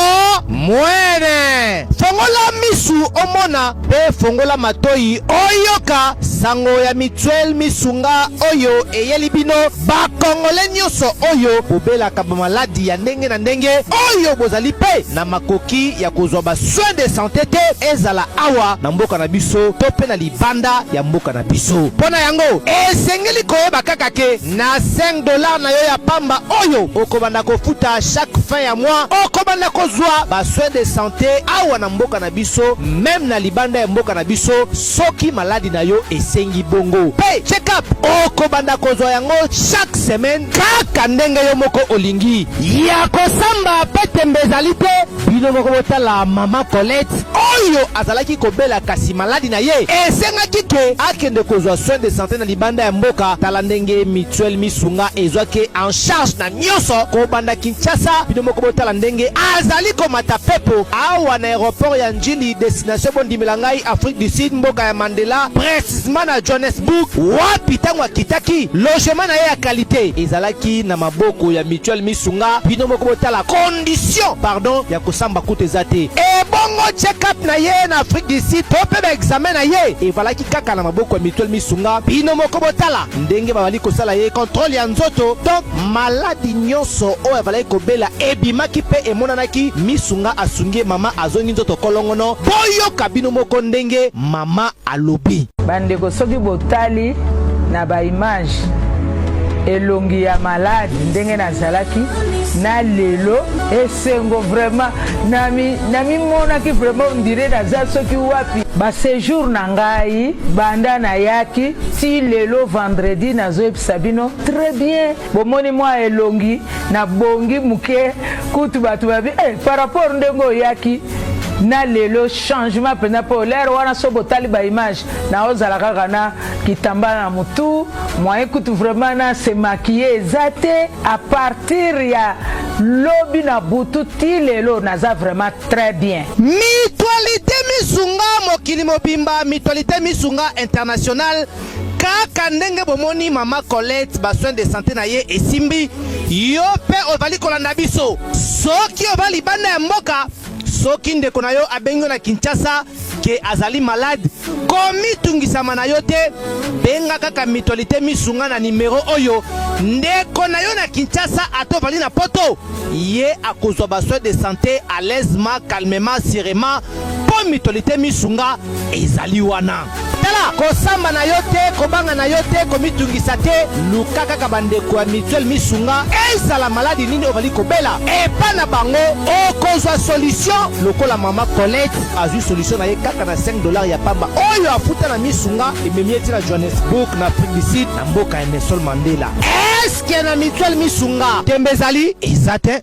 Speaker 6: mwene fongola misu omona pe fongola matoi oyoka
Speaker 8: sango ya Mutuelle Misunga oyo eyeli bino bakongole nyonso oyo bobelaka bamaladi ya ndenge na ndenge oyo bozali pe na makoki ya kozwa ba soin de santé te ezala awa na mboka na biso to pe na libanda ya mboka na biso. Pona yango esengeli koyeba kaka ke na $5 na yo ya pamba oyo okobanda kofuta chaque fin ya mois okobanda kozwa ba soin de santé awa na mboka na biso même na libanda ya mboka na biso soki maladi na yo esengi bongo pe check up okobanda kozwa yango chaque semaine kaka ndenge yo moko olingi ya kosamba pe tembezali te bino moko botala mama Colette oyo azalaki kobela kasi maladi na ye esengaki ke akende kozwa soin de santé na libanda ya mboka tala ndenge Mutuelle Misunga ezwaki en charge na nyonso kobanda Kinshasa bino moko botala ndenge azali komata pepo awa na aéroport ya Njili destination bondimela ngai Afrique du Sud mboka ya Mandela précisément na Johannesburg wapi tango akitaki logement na ye ya qualité ezalaki na maboko ya Mutuelle Misunga bino moko botala condition pardon ya kosamba kutu eza te ebongo check up na ye na Afrique du Sud to pe ba examen na ye evalaki kaka na maboko ya Mutuelle Misunga bino moko botala ndenge babali kosala ye contrôle ya nzoto donc maladi nyonso oyo evalaki kobela ebimaki pe emonanaki Misunga asungi mama azongi nzoto kolongono boyoka bino moko ndenge mama alobi
Speaker 9: bandeko soki botali na ba image elongi ya malade ndenge nazalaki na lelo esengo vraiment nami monaki vraiment ndire naza soki wapi ba séjour na ngai banda na yaki ti lelo vendredi nazoyebisa bino très bien bomoni mwa elongi na bongi muke kutu batu babi par rapport ndenge oyaki na lelo changement pena po l'air wana so botali ba image na ozala kaka na kitambala na mutu moyen kutu vraiment na se maquiller zate à partir ya lobi na butu ti lelo naza vraiment très bien.
Speaker 8: Mutualité Misunga mokili mobimba Mutualité Misunga international kaka ndenge bomoni mama Colette ba soin de santé na ye esimbi yo pe ovali kolanda biso soki ovali bana ya mboka soki ndeko na yo abengo na Kinshasa ke azali malade komitungisama na yo te benga kaka Mutualité Misunga na numero oyo ndeko na yo na Kinshasa atovali na poto ye akozwa ba soin de santé à l'aisement calmement sereinement po Mutualité Misunga ezali wana tala kosamba na yo te kobanga na yo te komitungisa te luka kaka bandeko ya Mutuelle Misunga ezala maladi nini ovali kobela epa na bango okozwa solution lokola mama Colette azwi solution na ye kaka na $5 ya pamba oyo afuta na Misunga ememi eti na Johannesburg na Afrique du Sud na mboka ya Nelson Mandela eske na Mutuelle Misunga tembe ezali eza te